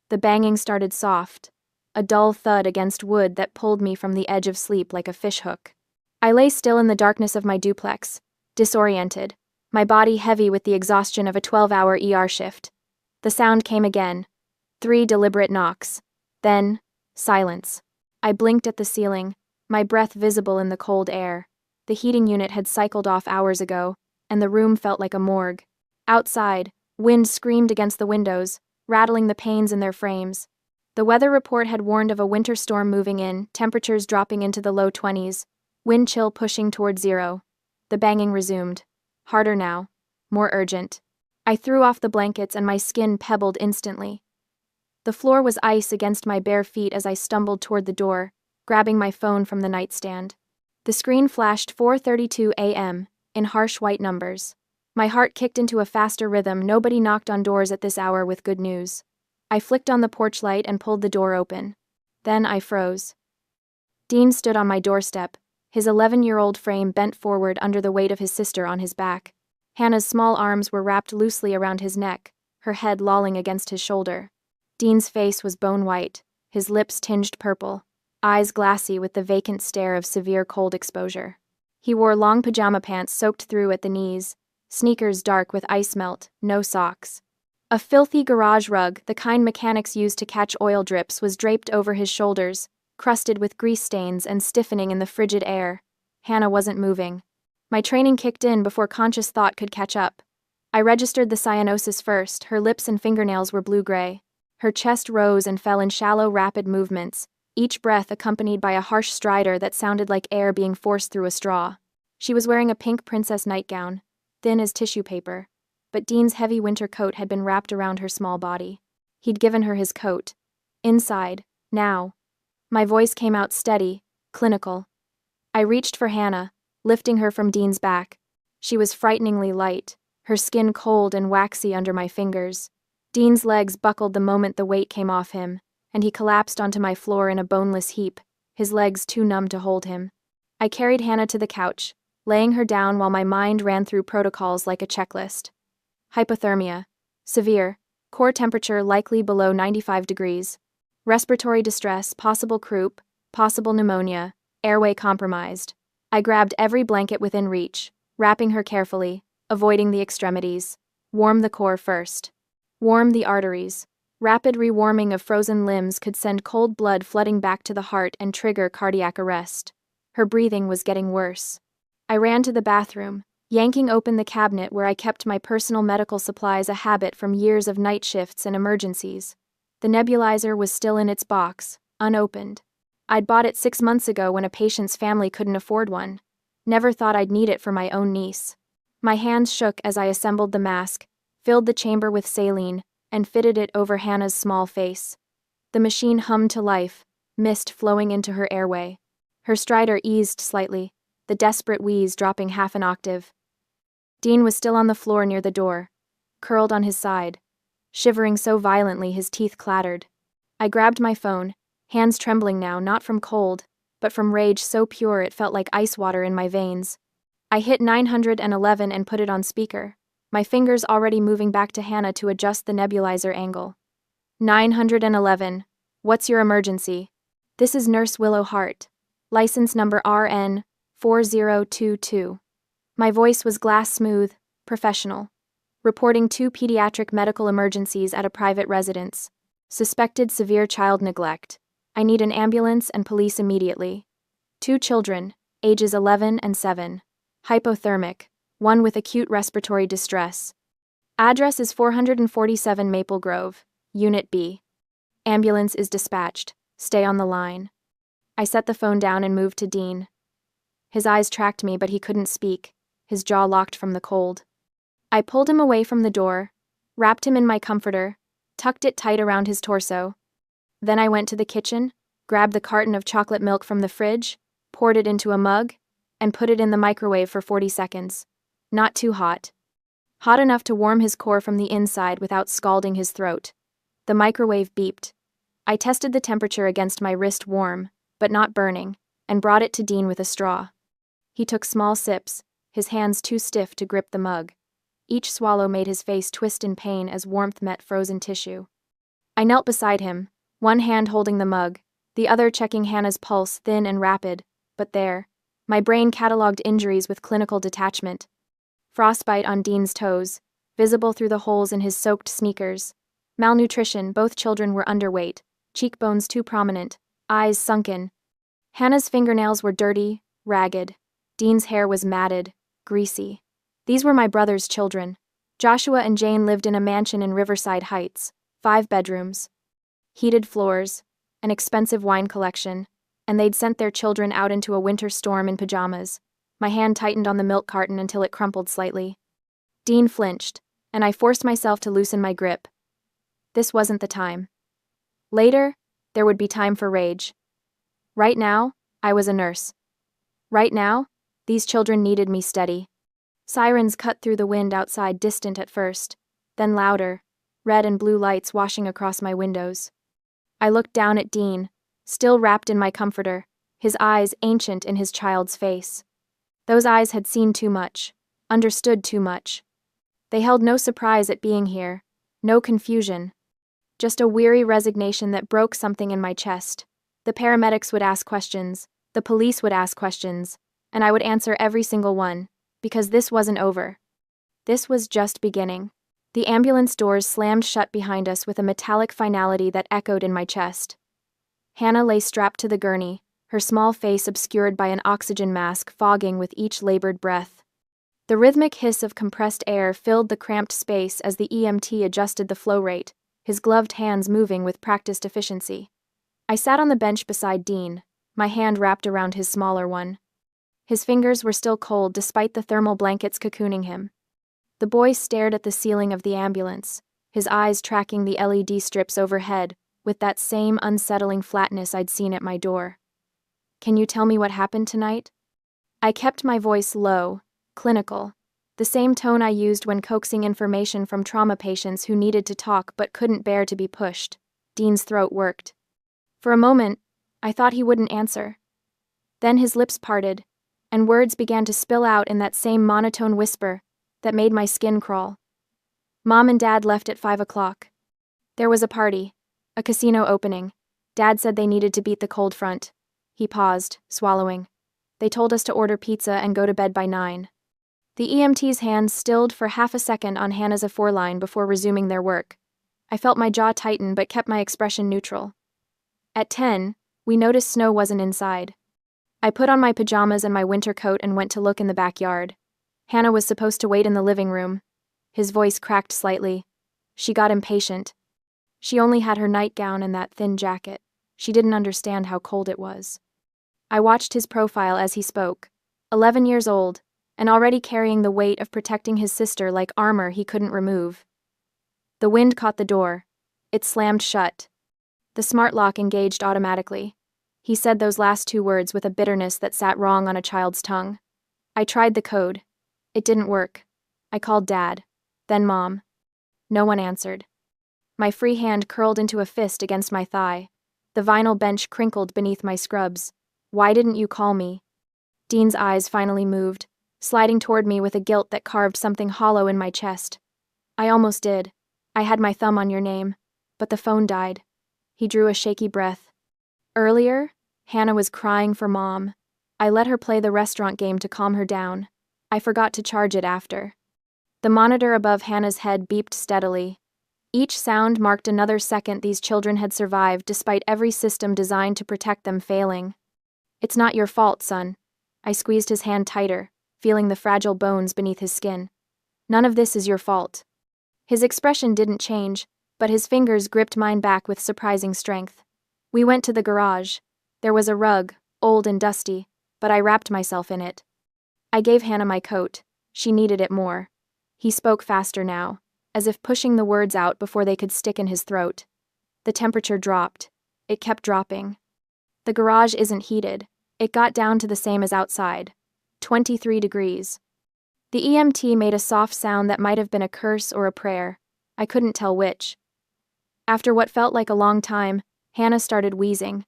The banging started soft, a dull thud against wood that pulled me from the edge of sleep like a fishhook. I lay still in the darkness of my duplex, disoriented, my body heavy with the exhaustion of a 12-hour ER shift. The sound came again. 3 deliberate knocks. Then, silence. I blinked at the ceiling, my breath visible in the cold air. The heating unit had cycled off hours ago, and the room felt like a morgue. Outside, wind screamed against the windows, rattling the panes in their frames. The weather report had warned of a winter storm moving in, temperatures dropping into the low 20s, wind chill pushing toward 0. The banging resumed. Harder now. More urgent. I threw off the blankets and my skin pebbled instantly. The floor was ice against my bare feet as I stumbled toward the door, grabbing my phone from the nightstand. The screen flashed 4:32 a.m. in harsh white numbers. My heart kicked into a faster rhythm. Nobody knocked on doors at this hour with good news. I flicked on the porch light and pulled the door open. Then I froze. Dean stood on my doorstep, his 11-year-old frame bent forward under the weight of his sister on his back. Hannah's small arms were wrapped loosely around his neck, her head lolling against his shoulder. Dean's face was bone white, his lips tinged purple, eyes glassy with the vacant stare of severe cold exposure. He wore long pajama pants soaked through at the knees, sneakers dark with ice melt, no socks. A filthy garage rug, the kind mechanics use to catch oil drips, was draped over his shoulders, crusted with grease stains and stiffening in the frigid air. Hannah wasn't moving. My training kicked in before conscious thought could catch up. I registered the cyanosis first. Her lips and fingernails were blue-gray. Her chest rose and fell in shallow, rapid movements, each breath accompanied by a harsh stridor that sounded like air being forced through a straw. She was wearing a pink princess nightgown, thin as tissue paper, but Dean's heavy winter coat had been wrapped around her small body. He'd given her his coat. Inside, now. My voice came out steady, clinical. I reached for Hannah, lifting her from Dean's back. She was frighteningly light, her skin cold and waxy under my fingers. Dean's legs buckled the moment the weight came off him, and he collapsed onto my floor in a boneless heap, his legs too numb to hold him. I carried Hannah to the couch, laying her down while my mind ran through protocols like a checklist. Hypothermia. Severe. Core temperature likely below 95 degrees. Respiratory distress, possible croup, possible pneumonia, airway compromised. I grabbed every blanket within reach, wrapping her carefully, avoiding the extremities. Warm the core first. Warm the arteries. Rapid rewarming of frozen limbs could send cold blood flooding back to the heart and trigger cardiac arrest. Her breathing was getting worse. I ran to the bathroom, yanking open the cabinet where I kept my personal medical supplies, a habit from years of night shifts and emergencies. The nebulizer was still in its box, unopened. I'd bought it 6 months ago when a patient's family couldn't afford one. Never thought I'd need it for my own niece. My hands shook as I assembled the mask, filled the chamber with saline, and fitted it over Hannah's small face. The machine hummed to life, mist flowing into her airway. Her stridor eased slightly, the desperate wheeze dropping half an octave. Dean was still on the floor near the door, curled on his side, shivering so violently his teeth clattered. I grabbed my phone, hands trembling now, not from cold, but from rage so pure it felt like ice water in my veins. I hit 911 and put it on speaker, my fingers already moving back to Hannah to adjust the nebulizer angle. 911. What's your emergency? This is Nurse Willow Hart. License number RN 4022. My voice was glass smooth, professional. Reporting 2 pediatric medical emergencies at a private residence. Suspected severe child neglect. I need an ambulance and police immediately. 2 children, ages 11 and 7. Hypothermic, one with acute respiratory distress. Address is 447 Maple Grove, Unit B. Ambulance is dispatched. Stay on the line. I set the phone down and moved to Dean. His eyes tracked me, but he couldn't speak, his jaw locked from the cold. I pulled him away from the door, wrapped him in my comforter, tucked it tight around his torso. Then I went to the kitchen, grabbed the carton of chocolate milk from the fridge, poured it into a mug, and put it in the microwave for 40 seconds. Not too hot. Hot enough to warm his core from the inside without scalding his throat. The microwave beeped. I tested the temperature against my wrist, warm, but not burning, and brought it to Dean with a straw. He took small sips, his hands too stiff to grip the mug. Each swallow made his face twist in pain as warmth met frozen tissue. I knelt beside him, one hand holding the mug, the other checking Hannah's pulse, thin and rapid, but there. My brain cataloged injuries with clinical detachment. Frostbite on Dean's toes, visible through the holes in his soaked sneakers. Malnutrition, both children were underweight, cheekbones too prominent, eyes sunken. Hannah's fingernails were dirty, ragged. Dean's hair was matted, greasy. These were my brother's children. Joshua and Jane lived in a mansion in Riverside Heights, 5 bedrooms, heated floors, an expensive wine collection, and they'd sent their children out into a winter storm in pajamas. My hand tightened on the milk carton until it crumpled slightly. Dean flinched, and I forced myself to loosen my grip. This wasn't the time. Later, there would be time for rage. Right now, I was a nurse. Right now, these children needed me steady. Sirens cut through the wind outside, distant at first, then louder, red and blue lights washing across my windows. I looked down at Dean, still wrapped in my comforter, his eyes ancient in his child's face. Those eyes had seen too much, understood too much. They held no surprise at being here, no confusion. Just a weary resignation that broke something in my chest. The paramedics would ask questions, the police would ask questions, and I would answer every single one, because this wasn't over. This was just beginning. The ambulance doors slammed shut behind us with a metallic finality that echoed in my chest. Hannah lay strapped to the gurney, her small face obscured by an oxygen mask fogging with each labored breath. The rhythmic hiss of compressed air filled the cramped space as the EMT adjusted the flow rate, his gloved hands moving with practiced efficiency. I sat on the bench beside Dean, my hand wrapped around his smaller one. His fingers were still cold despite the thermal blankets cocooning him. The boy stared at the ceiling of the ambulance, his eyes tracking the LED strips overhead with that same unsettling flatness I'd seen at my door. "Can you tell me what happened tonight?" I kept my voice low, clinical, the same tone I used when coaxing information from trauma patients who needed to talk but couldn't bear to be pushed. Dean's throat worked. For a moment, I thought he wouldn't answer. Then his lips parted, and words began to spill out in that same monotone whisper that made my skin crawl. Mom and Dad left at 5 o'clock. There was a party, a casino opening. Dad said they needed to beat the cold front. He paused, swallowing. They told us to order pizza and go to bed by 9. The EMT's hands stilled for half a second on Hannah's A4 line before resuming their work. I felt my jaw tighten but kept my expression neutral. At 10, we noticed Snow wasn't inside. I put on my pajamas and my winter coat and went to look in the backyard. Hannah was supposed to wait in the living room. His voice cracked slightly. She got impatient. She only had her nightgown and that thin jacket. She didn't understand how cold it was. I watched his profile as he spoke. 11 years old, and already carrying the weight of protecting his sister like armor he couldn't remove. The wind caught the door. It slammed shut. The smart lock engaged automatically. He said those last 2 words with a bitterness that sat wrong on a child's tongue. I tried the code. It didn't work. I called Dad, then Mom. No one answered. My free hand curled into a fist against my thigh. The vinyl bench crinkled beneath my scrubs. Why didn't you call me? Dean's eyes finally moved, sliding toward me with a guilt that carved something hollow in my chest. I almost did. I had my thumb on your name, but the phone died. He drew a shaky breath. Earlier, Hannah was crying for Mom. I let her play the restaurant game to calm her down. I forgot to charge it after. The monitor above Hannah's head beeped steadily. Each sound marked another second these children had survived despite every system designed to protect them failing. "It's not your fault, son." I squeezed his hand tighter, feeling the fragile bones beneath his skin. "None of this is your fault." His expression didn't change, but his fingers gripped mine back with surprising strength. We went to the garage. There was a rug, old and dusty, but I wrapped myself in it. I gave Hannah my coat. She needed it more. He spoke faster now, as if pushing the words out before they could stick in his throat. The temperature dropped. It kept dropping. The garage isn't heated. It got down to the same as outside. 23 degrees. The EMT made a soft sound that might have been a curse or a prayer. I couldn't tell which. After what felt like a long time, Hannah started wheezing.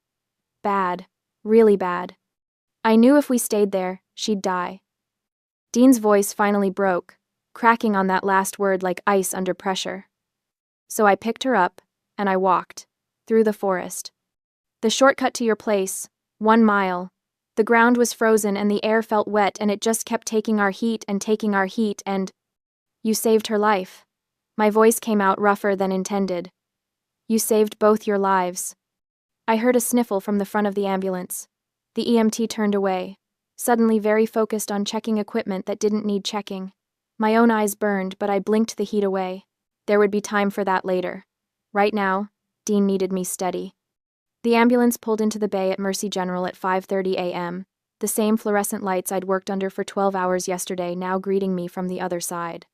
Bad. Really bad. I knew if we stayed there, she'd die. Dean's voice finally broke, cracking on that last word like ice under pressure. So I picked her up, and I walked. Through the forest. The shortcut to your place, 1 mile. The ground was frozen and the air felt wet and it just kept taking our heat and… You saved her life. My voice came out rougher than intended. You saved both your lives. I heard a sniffle from the front of the ambulance. The EMT turned away, suddenly very focused on checking equipment that didn't need checking. My own eyes burned, but I blinked the heat away. There would be time for that later. Right now, Dean needed me steady. The ambulance pulled into the bay at Mercy General at 5:30 a.m., the same fluorescent lights I'd worked under for 12 hours yesterday now greeting me from the other side.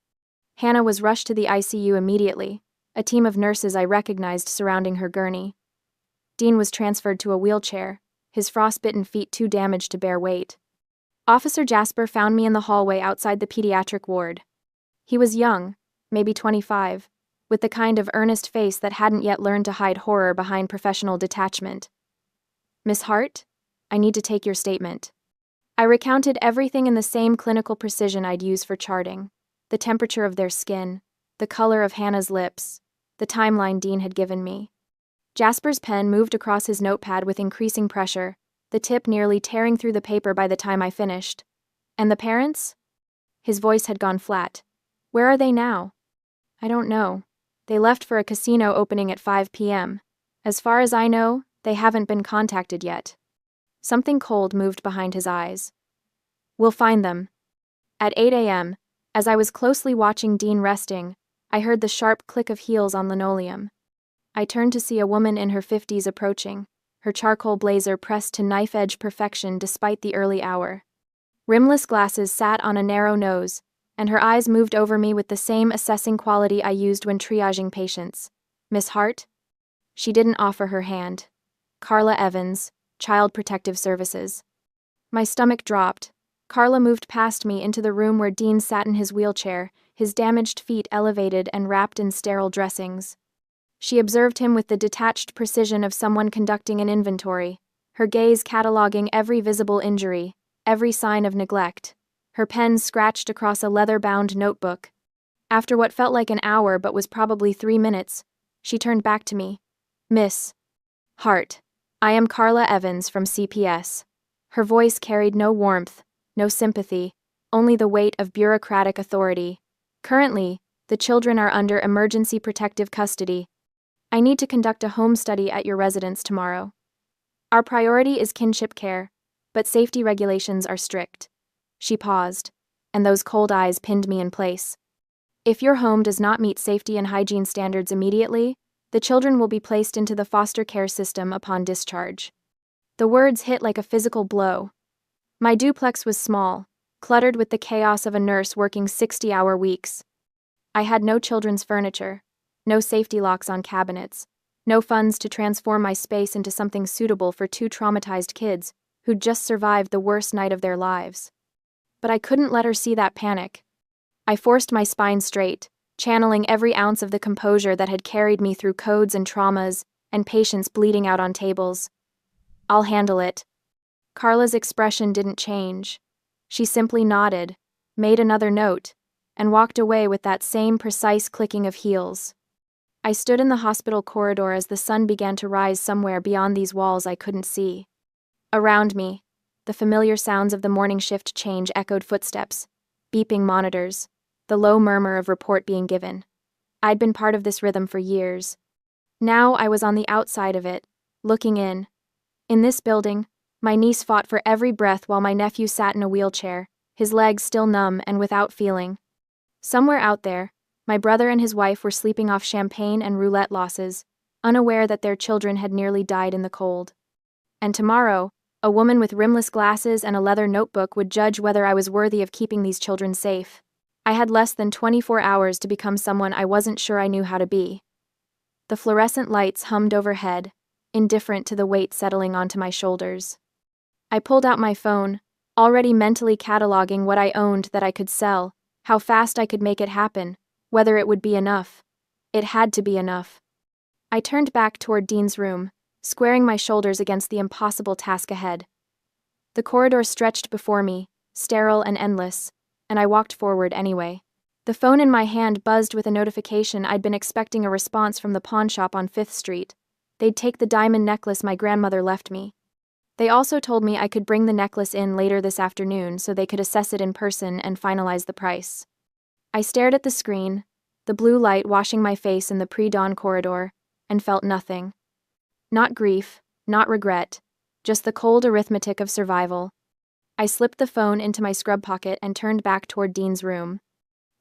Hannah was rushed to the ICU immediately, a team of nurses I recognized surrounding her gurney. Dean was transferred to a wheelchair, his frostbitten feet too damaged to bear weight. Officer Jasper found me in the hallway outside the pediatric ward. He was young, maybe 25, with the kind of earnest face that hadn't yet learned to hide horror behind professional detachment. "Miss Hart, I need to take your statement." I recounted everything in the same clinical precision I'd use for charting. The temperature of their skin, the color of Hannah's lips, the timeline Dean had given me. Jasper's pen moved across his notepad with increasing pressure, the tip nearly tearing through the paper by the time I finished. "And the parents?" His voice had gone flat. "Where are they now?" "I don't know. They left for a casino opening at 5 p.m. As far as I know, they haven't been contacted yet." Something cold moved behind his eyes. "We'll find them." At 8 a.m., as I was closely watching Dean resting, I heard the sharp click of heels on linoleum. I turned to see a woman in her 50s approaching, her charcoal blazer pressed to knife-edge perfection despite the early hour. Rimless glasses sat on a narrow nose, and her eyes moved over me with the same assessing quality I used when triaging patients. "Miss Hart?" She didn't offer her hand. "Carla Evans, Child Protective Services." My stomach dropped. Carla moved past me into the room where Dean sat in his wheelchair, his damaged feet elevated and wrapped in sterile dressings. She observed him with the detached precision of someone conducting an inventory, her gaze cataloging every visible injury, every sign of neglect. Her pen scratched across a leather-bound notebook. After what felt like an hour but was probably 3 minutes, she turned back to me. "Miss Hart, I am Carla Evans from CPS." Her voice carried no warmth, no sympathy, only the weight of bureaucratic authority. "Currently, the children are under emergency protective custody. I need to conduct a home study at your residence tomorrow. Our priority is kinship care, but safety regulations are strict." She paused, and those cold eyes pinned me in place. "If your home does not meet safety and hygiene standards immediately, the children will be placed into the foster care system upon discharge." The words hit like a physical blow. My duplex was small, cluttered with the chaos of a nurse working 60-hour weeks. I had no children's furniture, no safety locks on cabinets, no funds to transform my space into something suitable for 2 traumatized kids who'd just survived the worst night of their lives. But I couldn't let her see that panic. I forced my spine straight, channeling every ounce of the composure that had carried me through codes and traumas, and patients bleeding out on tables. "I'll handle it." Carla's expression didn't change. She simply nodded, made another note, and walked away with that same precise clicking of heels. I stood in the hospital corridor as the sun began to rise somewhere beyond these walls I couldn't see. Around me, the familiar sounds of the morning shift change echoed footsteps, beeping monitors, the low murmur of report being given. I'd been part of this rhythm for years. Now I was on the outside of it, looking in. In this building, my niece fought for every breath while my nephew sat in a wheelchair, his legs still numb and without feeling. Somewhere out there, my brother and his wife were sleeping off champagne and roulette losses, unaware that their children had nearly died in the cold. And tomorrow, a woman with rimless glasses and a leather notebook would judge whether I was worthy of keeping these children safe. I had less than 24 hours to become someone I wasn't sure I knew how to be. The fluorescent lights hummed overhead, indifferent to the weight settling onto my shoulders. I pulled out my phone, already mentally cataloging what I owned that I could sell, how fast I could make it happen, whether it would be enough. It had to be enough. I turned back toward Dean's room, squaring my shoulders against the impossible task ahead. The corridor stretched before me, sterile and endless, and I walked forward anyway. The phone in my hand buzzed with a notification. I'd been expecting a response from the pawn shop on 5th Street. They'd take the diamond necklace my grandmother left me. They also told me I could bring the necklace in later this afternoon so they could assess it in person and finalize the price. I stared at the screen, the blue light washing my face in the pre-dawn corridor, and felt nothing. Not grief, not regret, just the cold arithmetic of survival. I slipped the phone into my scrub pocket and turned back toward Dean's room.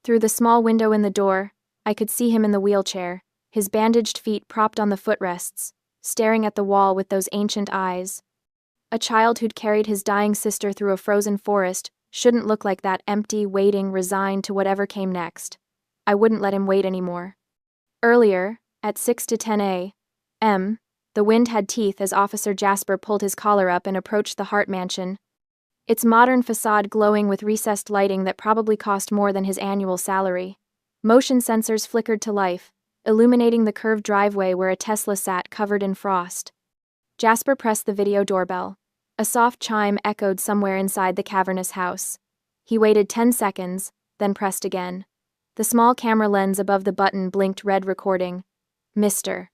Through the small window in the door, I could see him in the wheelchair, his bandaged feet propped on the footrests, staring at the wall with those ancient eyes. A child who'd carried his dying sister through a frozen forest shouldn't look like that, empty, waiting, resigned to whatever came next. I wouldn't let him wait anymore. Earlier, at 6 to 10 a.m., the wind had teeth as Officer Jasper pulled his collar up and approached the Hart mansion, its modern facade glowing with recessed lighting that probably cost more than his annual salary. Motion sensors flickered to life, illuminating the curved driveway where a Tesla sat covered in frost. Jasper pressed the video doorbell. A soft chime echoed somewhere inside the cavernous house. He waited 10 seconds, then pressed again. The small camera lens above the button blinked red, recording. Mr.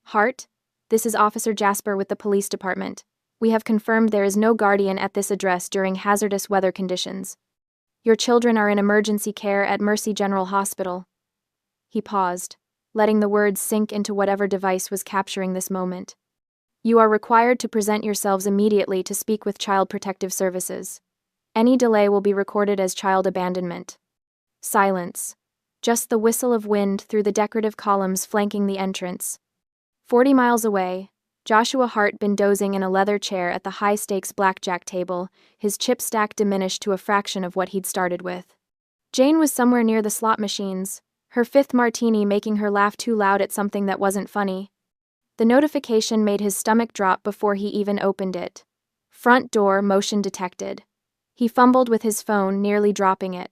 Hart, this is Officer Jasper with the police department. We have confirmed there is no guardian at this address during hazardous weather conditions. Your children are in emergency care at Mercy General Hospital. He paused, letting the words sink into whatever device was capturing this moment. You are required to present yourselves immediately to speak with Child Protective Services. Any delay will be recorded as child abandonment. Silence. Just the whistle of wind through the decorative columns flanking the entrance. 40 miles away, Joshua Hart been dozing in a leather chair at the high-stakes blackjack table, his chip stack diminished to a fraction of what he'd started with. Jane was somewhere near the slot machines, her 5th martini making her laugh too loud at something that wasn't funny. The notification made his stomach drop before he even opened it. Front door motion detected. He fumbled with his phone, nearly dropping it.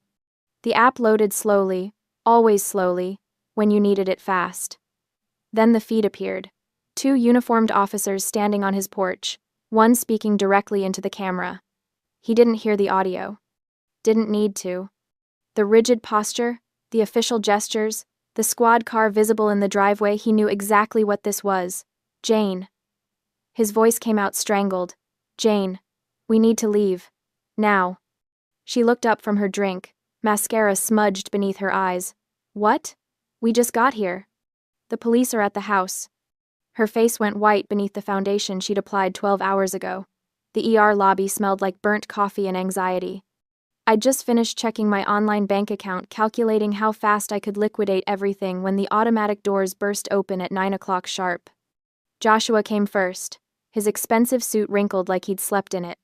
The app loaded slowly, always slowly, when you needed it fast. Then the feed appeared. 2 uniformed officers standing on his porch, one speaking directly into the camera. He didn't hear the audio. Didn't need to. The rigid posture, the official gestures, the squad car visible in the driveway, he knew exactly what this was. Jane. His voice came out strangled. Jane, we need to leave. Now. She looked up from her drink, mascara smudged beneath her eyes. What? We just got here. The police are at the house. Her face went white beneath the foundation she'd applied 12 hours ago. The ER lobby smelled like burnt coffee and anxiety. I'd just finished checking my online bank account, calculating how fast I could liquidate everything when the automatic doors burst open at 9 o'clock sharp. Joshua came first, his expensive suit wrinkled like he'd slept in it.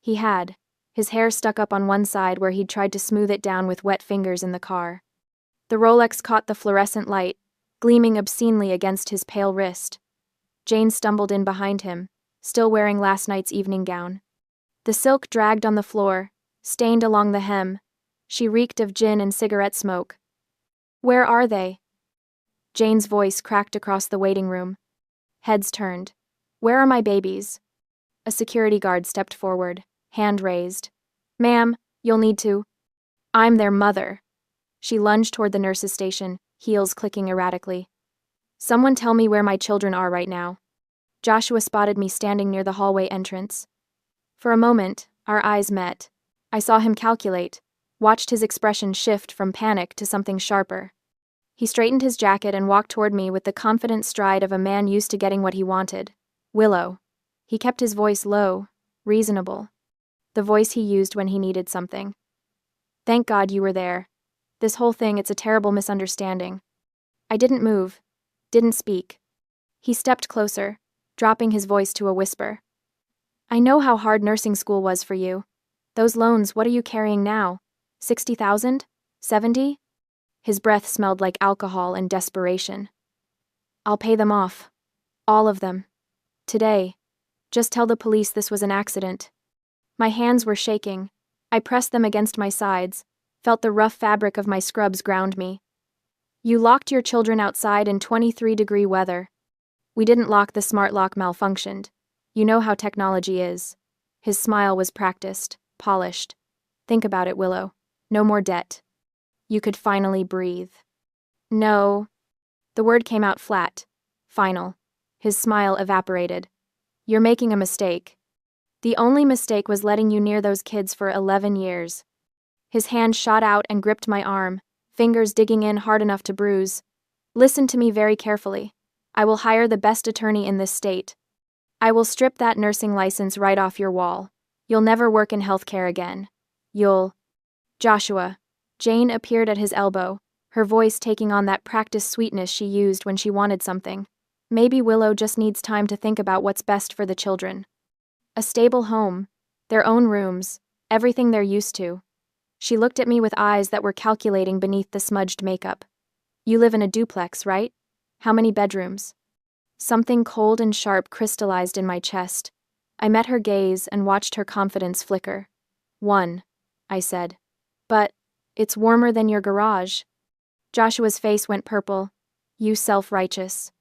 He had, his hair stuck up on one side where he'd tried to smooth it down with wet fingers in the car. The Rolex caught the fluorescent light, gleaming obscenely against his pale wrist. Jane stumbled in behind him, still wearing last night's evening gown. The silk dragged on the floor, stained along the hem. She reeked of gin and cigarette smoke. Where are they? Jane's voice cracked across the waiting room. Heads turned. Where are my babies? A security guard stepped forward, hand raised. Ma'am, you'll need to. I'm their mother. She lunged toward the nurse's station, heels clicking erratically. Someone tell me where my children are right now. Joshua spotted me standing near the hallway entrance. For a moment, our eyes met. I saw him calculate, watched his expression shift from panic to something sharper. He straightened his jacket and walked toward me with the confident stride of a man used to getting what he wanted. Willow. He kept his voice low, reasonable. The voice he used when he needed something. Thank God you were there. This whole thing, it's a terrible misunderstanding. I didn't move. Didn't speak. He stepped closer, dropping his voice to a whisper. I know how hard nursing school was for you. Those loans, what are you carrying now? 60,000? 70? His breath smelled like alcohol and desperation. I'll pay them off. All of them. Today. Just tell the police this was an accident. My hands were shaking. I pressed them against my sides, felt the rough fabric of my scrubs ground me. You locked your children outside in 23-degree weather. We didn't lock, the smart lock malfunctioned. You know how technology is. His smile was practiced, polished. Think about it, Willow. No more debt. You could finally breathe. No. The word came out flat. Final. His smile evaporated. You're making a mistake. The only mistake was letting you near those kids for 11 years. His hand shot out and gripped my arm, fingers digging in hard enough to bruise. Listen to me very carefully. I will hire the best attorney in this state. I will strip that nursing license right off your wall. You'll never work in healthcare again. You'll... Joshua. Jane appeared at his elbow, her voice taking on that practiced sweetness she used when she wanted something. Maybe Willow just needs time to think about what's best for the children. A stable home, their own rooms, everything they're used to. She looked at me with eyes that were calculating beneath the smudged makeup. You live in a duplex, right? How many bedrooms? Something cold and sharp crystallized in my chest. I met her gaze and watched her confidence flicker. 1, I said. But it's warmer than your garage. Joshua's face went purple. You self-righteous.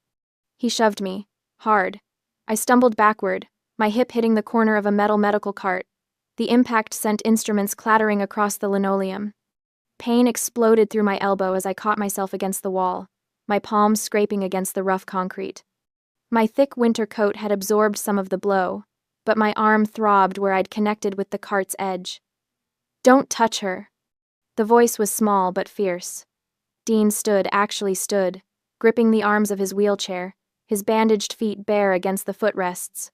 He shoved me, hard. I stumbled backward, my hip hitting the corner of a metal medical cart. The impact sent instruments clattering across the linoleum. Pain exploded through my elbow as I caught myself against the wall, my palms scraping against the rough concrete. My thick winter coat had absorbed some of the blow, but my arm throbbed where I'd connected with the cart's edge. Don't touch her. The voice was small but fierce. Dean actually stood, gripping the arms of his wheelchair, his bandaged feet bare against the footrests.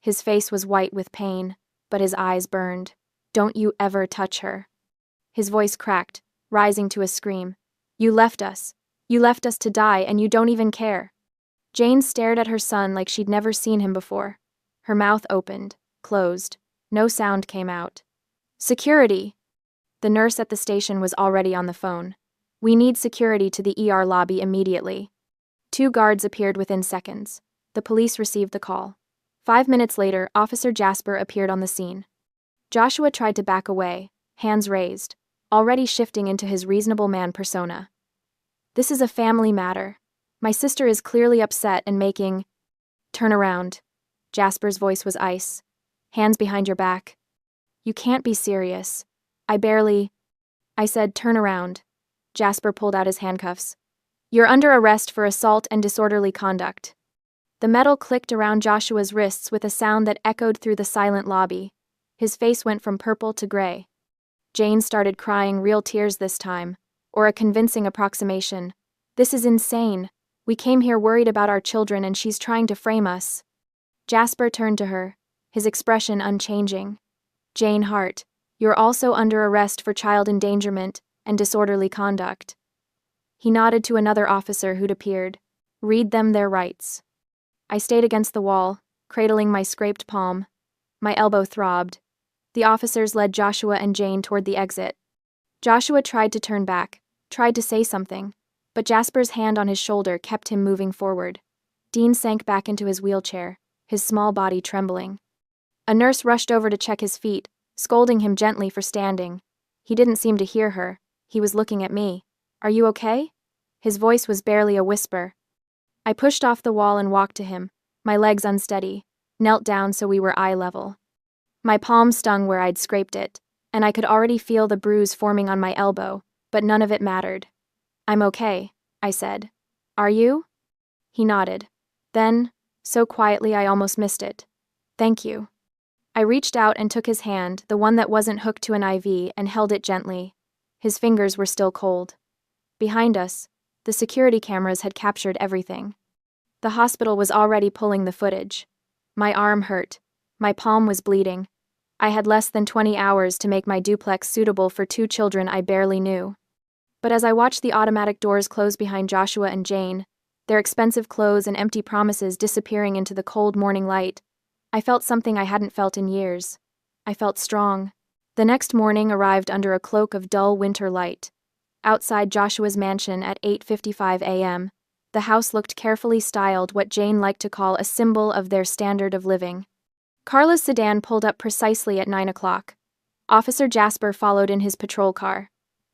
His face was white with pain, but his eyes burned. Don't you ever touch her. His voice cracked, rising to a scream. You left us. You left us to die, and you don't even care. Jane stared at her son like she'd never seen him before. Her mouth opened, closed. No sound came out. Security! The nurse at the station was already on the phone. We need security to the ER lobby immediately. 2 guards appeared within seconds. The police received the call. 5 minutes later, Officer Jasper appeared on the scene. Joshua tried to back away, hands raised, already shifting into his reasonable man persona. This is a family matter. My sister is clearly upset and making... Turn around. Jasper's voice was ice. Hands behind your back. You can't be serious. I said, turn around. Jasper pulled out his handcuffs. You're under arrest for assault and disorderly conduct. The metal clicked around Joshua's wrists with a sound that echoed through the silent lobby. His face went from purple to gray. Jane started crying, real tears this time, or a convincing approximation. This is insane. We came here worried about our children and she's trying to frame us. Jasper turned to her, his expression unchanging. Jane Hart, you're also under arrest for child endangerment and disorderly conduct. He nodded to another officer who'd appeared. Read them their rights. I stayed against the wall, cradling my scraped palm. My elbow throbbed. The officers led Joshua and Jane toward the exit. Joshua tried to turn back, tried to say something, but Jasper's hand on his shoulder kept him moving forward. Dean sank back into his wheelchair, his small body trembling. A nurse rushed over to check his feet, scolding him gently for standing. He didn't seem to hear her. He was looking at me. Are you okay? His voice was barely a whisper. I pushed off the wall and walked to him, my legs unsteady, knelt down so we were eye level. My palm stung where I'd scraped it, and I could already feel the bruise forming on my elbow, but none of it mattered. I'm okay, I said. Are you? He nodded. Then, so quietly I almost missed it. Thank you. I reached out and took his hand, the one that wasn't hooked to an IV, and held it gently. His fingers were still cold. Behind us, the security cameras had captured everything. The hospital was already pulling the footage. My arm hurt. My palm was bleeding. I had less than 20 hours to make my duplex suitable for 2 children I barely knew. But as I watched the automatic doors close behind Joshua and Jane, their expensive clothes and empty promises disappearing into the cold morning light, I felt something I hadn't felt in years. I felt strong. The next morning arrived under a cloak of dull winter light. Outside Joshua's mansion at 8:55 a.m., the house looked carefully styled, what Jane liked to call a symbol of their standard of living. Carla's sedan pulled up precisely at 9 o'clock. Officer Jasper followed in his patrol car.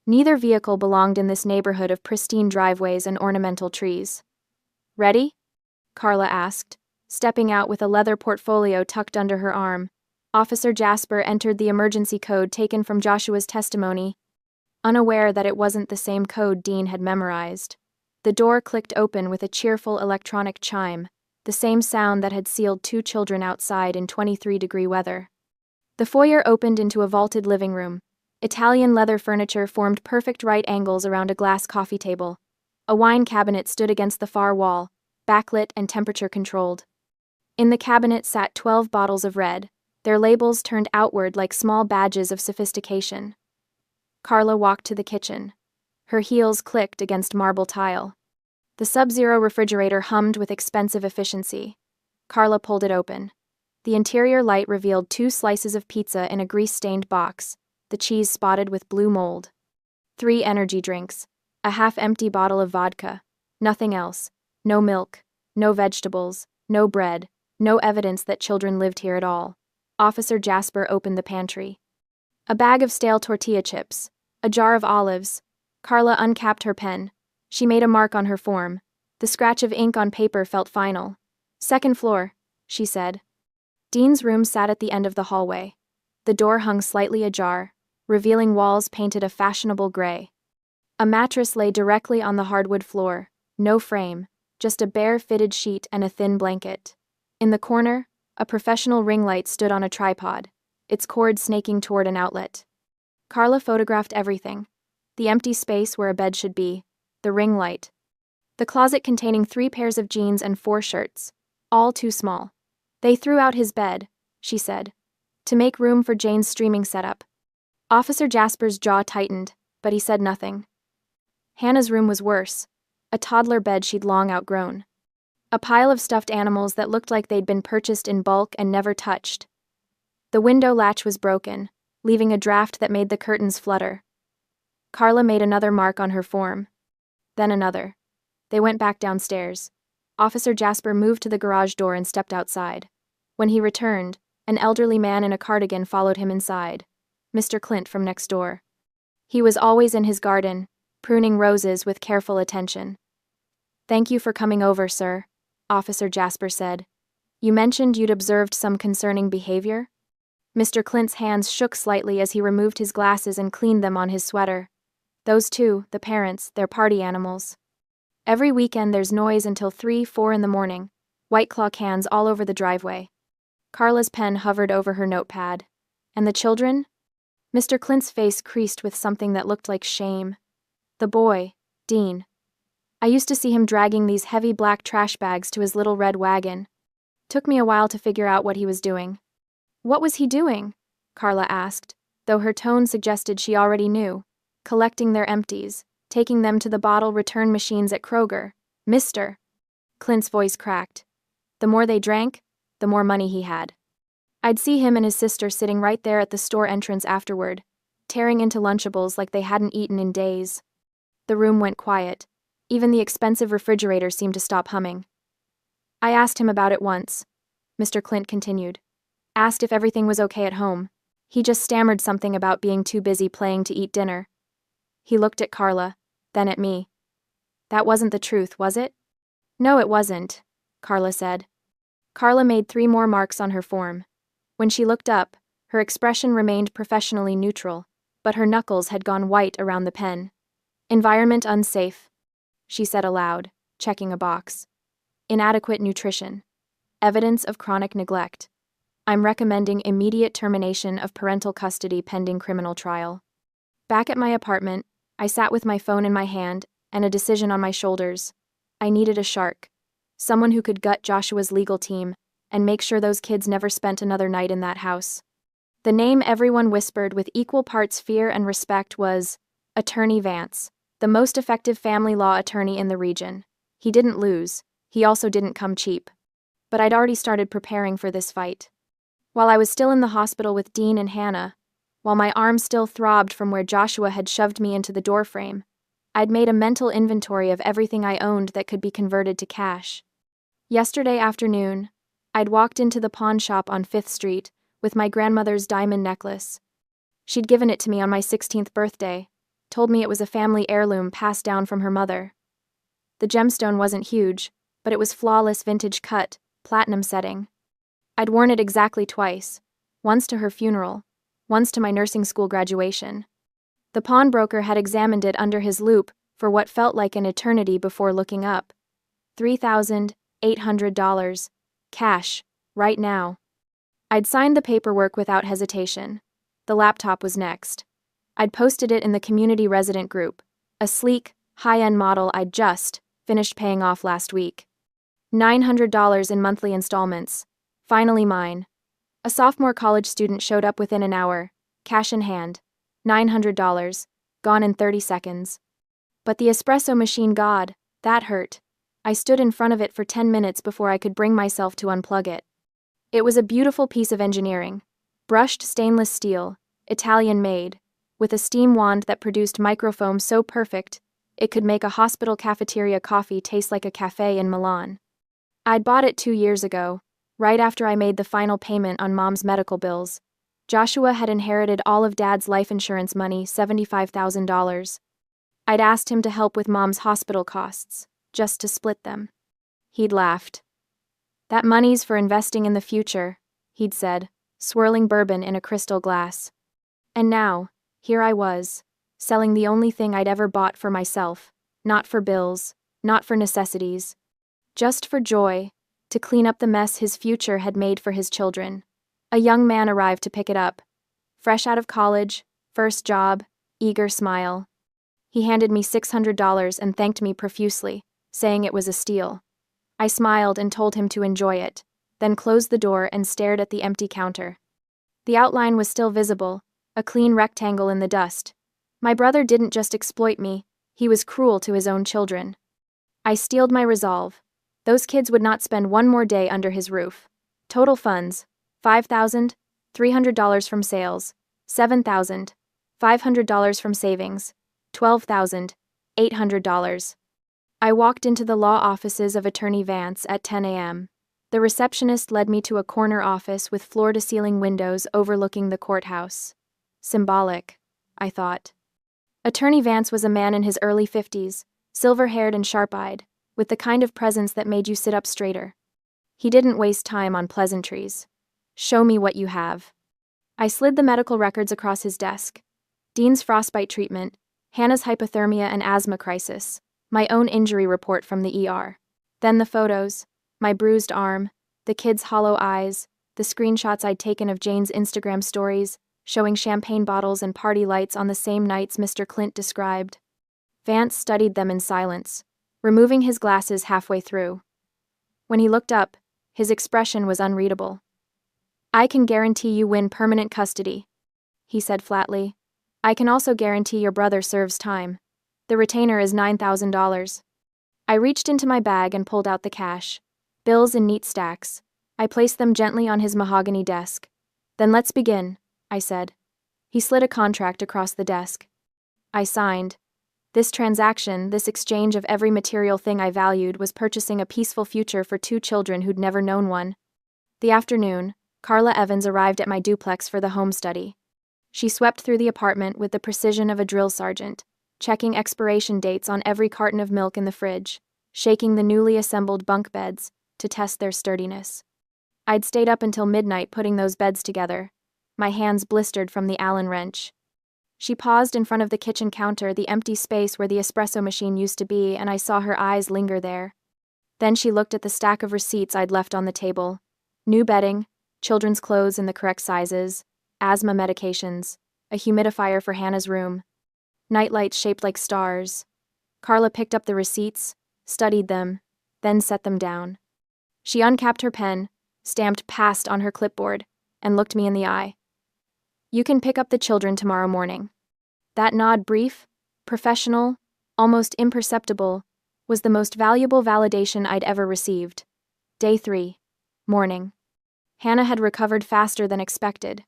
Neither vehicle belonged in this neighborhood of pristine driveways and ornamental trees. Ready? Carla asked, stepping out with a leather portfolio tucked under her arm. Officer Jasper entered the emergency code taken from Joshua's testimony. unaware that it wasn't the same code Dean had memorized. The door clicked open with a cheerful electronic chime, the same sound that had sealed 2 children outside in 23-degree weather. The foyer opened into a vaulted living room. Italian leather furniture formed perfect right angles around a glass coffee table. A wine cabinet stood against the far wall, backlit and temperature-controlled. In the cabinet sat 12 bottles of red, their labels turned outward like small badges of sophistication. Carla walked to the kitchen. Her heels clicked against marble tile. The Sub-Zero refrigerator hummed with expensive efficiency. Carla pulled it open. The interior light revealed 2 slices of pizza in a grease-stained box, the cheese spotted with blue mold. 3 energy drinks, a half-empty bottle of vodka, nothing else. No milk, no vegetables, no bread, no evidence that children lived here at all. Officer Jasper opened the pantry. A bag of stale tortilla chips, a jar of olives. Carla uncapped her pen. She made a mark on her form. The scratch of ink on paper felt final. "Second floor," she said. Dean's room sat at the end of the hallway. The door hung slightly ajar, revealing walls painted a fashionable gray. A mattress lay directly on the hardwood floor, no frame, just a bare fitted sheet and a thin blanket. In the corner, a professional ring light stood on a tripod, its cord snaking toward an outlet. Carla photographed everything. The empty space where a bed should be, the ring light. The closet containing 3 pairs of jeans and 4 shirts, all too small. "They threw out his bed," she said, "to make room for Jane's streaming setup." Officer Jasper's jaw tightened, but he said nothing. Hannah's room was worse, a toddler bed she'd long outgrown. A pile of stuffed animals that looked like they'd been purchased in bulk and never touched. The window latch was broken, leaving a draft that made the curtains flutter. Carla made another mark on her form. Then another. They went back downstairs. Officer Jasper moved to the garage door and stepped outside. When he returned, an elderly man in a cardigan followed him inside. Mr. Clint from next door. He was always in his garden, pruning roses with careful attention. "Thank you for coming over, sir," Officer Jasper said. "You mentioned you'd observed some concerning behavior?" Mr. Clint's hands shook slightly as he removed his glasses and cleaned them on his sweater. "Those 2, the parents, they're party animals. Every weekend there's noise until 3, 4 in the morning, White Claw cans all over the driveway." Carla's pen hovered over her notepad. "And the children?" Mr. Clint's face creased with something that looked like shame. "The boy, Dean. I used to see him dragging these heavy black trash bags to his little red wagon. Took me a while to figure out what he was doing." "What was he doing?" Carla asked, though her tone suggested she already knew. "Collecting their empties, taking them to the bottle return machines at Kroger. Mister." Clint's voice cracked. "The more they drank, the more money he had. I'd see him and his sister sitting right there at the store entrance afterward, tearing into Lunchables like they hadn't eaten in days." The room went quiet. Even the expensive refrigerator seemed to stop humming. "I asked him about it once," Mr. Clint continued. "Asked if everything was okay at home. He just stammered something about being too busy playing to eat dinner." He looked at Carla, then at me. "That wasn't the truth, was it?" "No, it wasn't," Carla said. Carla made 3 more marks on her form. When she looked up, her expression remained professionally neutral, but her knuckles had gone white around the pen. "Environment unsafe," she said aloud, checking a box. "Inadequate nutrition. Evidence of chronic neglect. I'm recommending immediate termination of parental custody pending criminal trial." Back at my apartment, I sat with my phone in my hand and a decision on my shoulders. I needed a shark. Someone who could gut Joshua's legal team and make sure those kids never spent another night in that house. The name everyone whispered with equal parts fear and respect was Attorney Vance, the most effective family law attorney in the region. He didn't lose. He also didn't come cheap. But I'd already started preparing for this fight. While I was still in the hospital with Dean and Hannah, while my arm still throbbed from where Joshua had shoved me into the doorframe, I'd made a mental inventory of everything I owned that could be converted to cash. Yesterday afternoon, I'd walked into the pawn shop on 5th Street with my grandmother's diamond necklace. She'd given it to me on my 16th birthday, told me it was a family heirloom passed down from her mother. The gemstone wasn't huge, but it was flawless vintage cut, platinum setting. I'd worn it exactly twice, once to her funeral, once to my nursing school graduation. The pawnbroker had examined it under his loupe for what felt like an eternity before looking up. $3,800. Cash. Right now. I'd signed the paperwork without hesitation. The laptop was next. I'd posted it in the community resident group, a sleek, high-end model I'd just finished paying off last week. $900 in monthly installments. Finally mine. A sophomore college student showed up within an hour, cash in hand. $900, gone in 30 seconds. But the espresso machine, God, that hurt. I stood in front of it for 10 minutes before I could bring myself to unplug it. It was a beautiful piece of engineering. Brushed stainless steel, Italian-made, with a steam wand that produced microfoam so perfect, it could make a hospital cafeteria coffee taste like a cafe in Milan. I'd bought it 2 years ago, right after I made the final payment on Mom's medical bills. Joshua had inherited all of Dad's life insurance money, $75,000. I'd asked him to help with Mom's hospital costs, just to split them. He'd laughed. That money's for investing in the future, he'd said, swirling bourbon in a crystal glass. And now, here I was, selling the only thing I'd ever bought for myself, not for bills, not for necessities, just for joy, to clean up the mess his future had made for his children. A young man arrived to pick it up. Fresh out of college, first job, eager smile. He handed me $600 and thanked me profusely, saying it was a steal. I smiled and told him to enjoy it, then closed the door and stared at the empty counter. The outline was still visible, a clean rectangle in the dust. My brother didn't just exploit me, he was cruel to his own children. I steeled my resolve. Those kids would not spend one more day under his roof. Total funds, $5,300 from sales, $7,500 from savings, $12,800. I walked into the law offices of Attorney Vance at 10 a.m. The receptionist led me to a corner office with floor-to-ceiling windows overlooking the courthouse. Symbolic, I thought. Attorney Vance was a man in his early 50s, silver-haired and sharp-eyed, with the kind of presence that made you sit up straighter. He didn't waste time on pleasantries. Show me what you have. I slid the medical records across his desk. Dean's frostbite treatment, Hannah's hypothermia and asthma crisis, my own injury report from the ER. Then the photos, my bruised arm, the kids' hollow eyes, the screenshots I'd taken of Jane's Instagram stories, showing champagne bottles and party lights on the same nights Mr. Clint described. Vance studied them in silence, removing his glasses halfway through. When he looked up, his expression was unreadable. I can guarantee you win permanent custody, he said flatly. I can also guarantee your brother serves time. The retainer is $9,000. I reached into my bag and pulled out the cash. Bills in neat stacks. I placed them gently on his mahogany desk. Then let's begin, I said. He slid a contract across the desk. I signed. This transaction, this exchange of every material thing I valued, was purchasing a peaceful future for 2 children who'd never known one. The afternoon, Carla Evans arrived at my duplex for the home study. She swept through the apartment with the precision of a drill sergeant, checking expiration dates on every carton of milk in the fridge, shaking the newly assembled bunk beds to test their sturdiness. I'd stayed up until midnight putting those beds together, my hands blistered from the Allen wrench. She paused in front of the kitchen counter, the empty space where the espresso machine used to be, and I saw her eyes linger there. Then she looked at the stack of receipts I'd left on the table. New bedding, children's clothes in the correct sizes, asthma medications, a humidifier for Hannah's room, nightlights shaped like stars. Carla picked up the receipts, studied them, then set them down. She uncapped her pen, stamped "Passed" on her clipboard, and looked me in the eye. You can pick up the children tomorrow morning. That nod, brief, professional, almost imperceptible, was the most valuable validation I'd ever received. Day 3. Morning. Hannah had recovered faster than expected.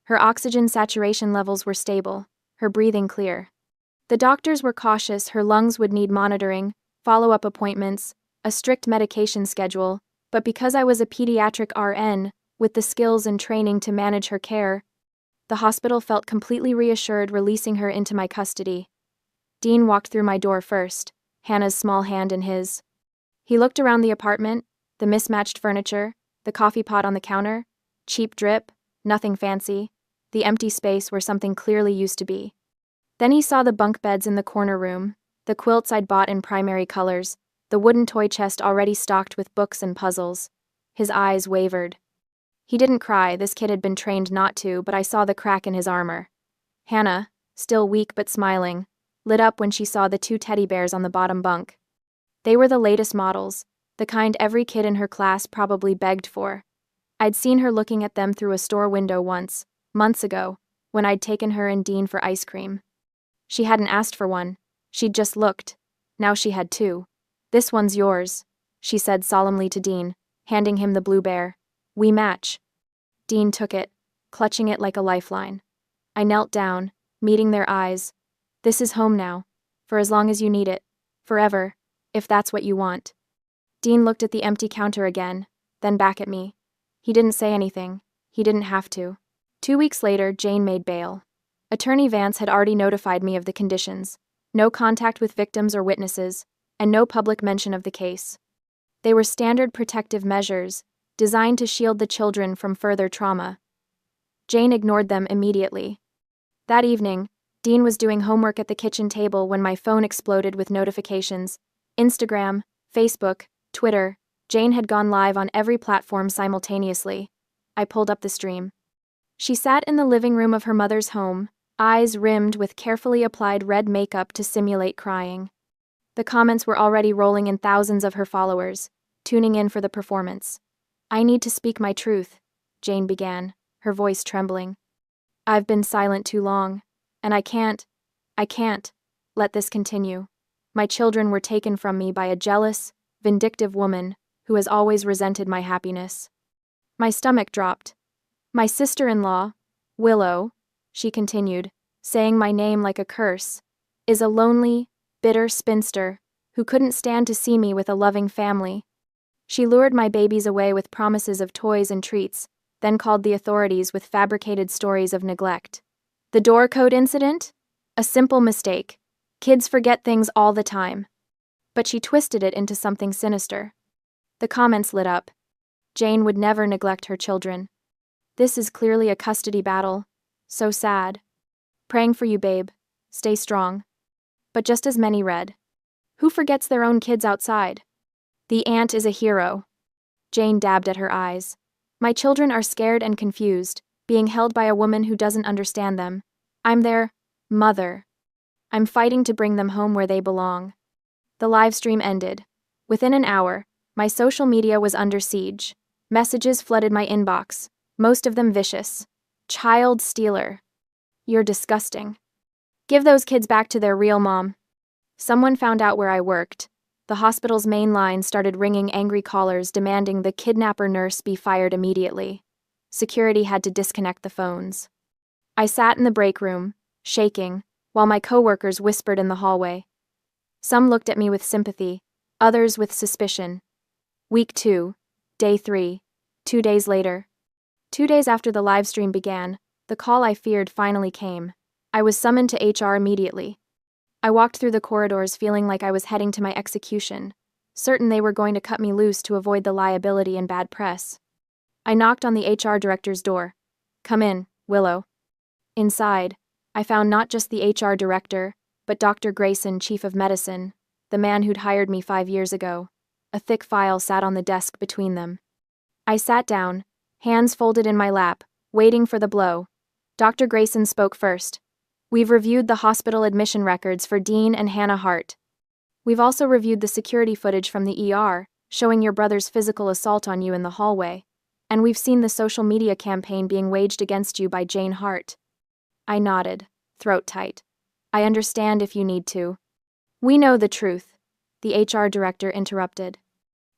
Her oxygen saturation levels were stable, her breathing clear. The doctors were cautious her lungs would need monitoring, follow-up appointments, a strict medication schedule, but because I was a pediatric RN, with the skills and training to manage her care, the hospital felt completely reassured releasing her into my custody. Dean walked through my door first, Hannah's small hand in his. He looked around the apartment, the mismatched furniture, the coffee pot on the counter, cheap drip, nothing fancy, the empty space where something clearly used to be. Then he saw the bunk beds in the corner room, the quilts I'd bought in primary colors, the wooden toy chest already stocked with books and puzzles. His eyes wavered. He didn't cry, this kid had been trained not to, but I saw the crack in his armor. Hannah, still weak but smiling, lit up when she saw the 2 teddy bears on the bottom bunk. They were the latest models, the kind every kid in her class probably begged for. I'd seen her looking at them through a store window once, months ago, when I'd taken her and Dean for ice cream. She hadn't asked for one, she'd just looked. Now she had 2. "This one's yours," she said solemnly to Dean, handing him the blue bear. "We match." Dean took it, clutching it like a lifeline. I knelt down, meeting their eyes. "This is home now, for as long as you need it, forever, if that's what you want." Dean looked at the empty counter again, then back at me. He didn't say anything. He didn't have to. 2 weeks later, Jane made bail. Attorney Vance had already notified me of the conditions: no contact with victims or witnesses, and no public mention of the case. They were standard protective measures, designed to shield the children from further trauma. Jane ignored them immediately. That evening, Dean was doing homework at the kitchen table when my phone exploded with notifications. Instagram, Facebook, Twitter. Jane had gone live on every platform simultaneously. I pulled up the stream. She sat in the living room of her mother's home, eyes rimmed with carefully applied red makeup to simulate crying. The comments were already rolling in thousands of her followers, tuning in for the performance. "I need to speak my truth," Jane began, her voice trembling. "I've been silent too long, and I can't let this continue. My children were taken from me by a jealous, vindictive woman who has always resented my happiness." My stomach dropped. "My sister-in-law, Willow," she continued, saying my name like a curse, "is a lonely, bitter spinster who couldn't stand to see me with a loving family. She lured my babies away with promises of toys and treats, then called the authorities with fabricated stories of neglect. The door code incident? A simple mistake. Kids forget things all the time." But she twisted it into something sinister. The comments lit up. "Jane would never neglect her children. This is clearly a custody battle. So sad. Praying for you, babe. Stay strong." But just as many read, "Who forgets their own kids outside? The aunt is a hero." Jane dabbed at her eyes. "My children are scared and confused, being held by a woman who doesn't understand them. I'm their mother. I'm fighting to bring them home where they belong." The live stream ended. Within an hour, my social media was under siege. Messages flooded my inbox, most of them vicious. "Child stealer. You're disgusting. Give those kids back to their real mom." Someone found out where I worked. The hospital's main line started ringing angry callers demanding the kidnapper nurse be fired immediately. Security had to disconnect the phones. I sat in the break room, shaking, while my coworkers whispered in the hallway. Some looked at me with sympathy, others with suspicion. Week 2, Day 3, 2 days later. 2 days after the live stream began, the call I feared finally came. I was summoned to HR immediately. I walked through the corridors feeling like I was heading to my execution, certain they were going to cut me loose to avoid the liability and bad press. I knocked on the HR director's door. "Come in, Willow." Inside, I found not just the HR director, but Dr. Grayson, chief of medicine, the man who'd hired me 5 years ago. A thick file sat on the desk between them. I sat down, hands folded in my lap, waiting for the blow. Dr. Grayson spoke first. "We've reviewed the hospital admission records for Dean and Hannah Hart. We've also reviewed the security footage from the ER, showing your brother's physical assault on you in the hallway. And we've seen the social media campaign being waged against you by Jane Hart." I nodded, throat tight. "I understand if you need to." "We know the truth," the HR director interrupted.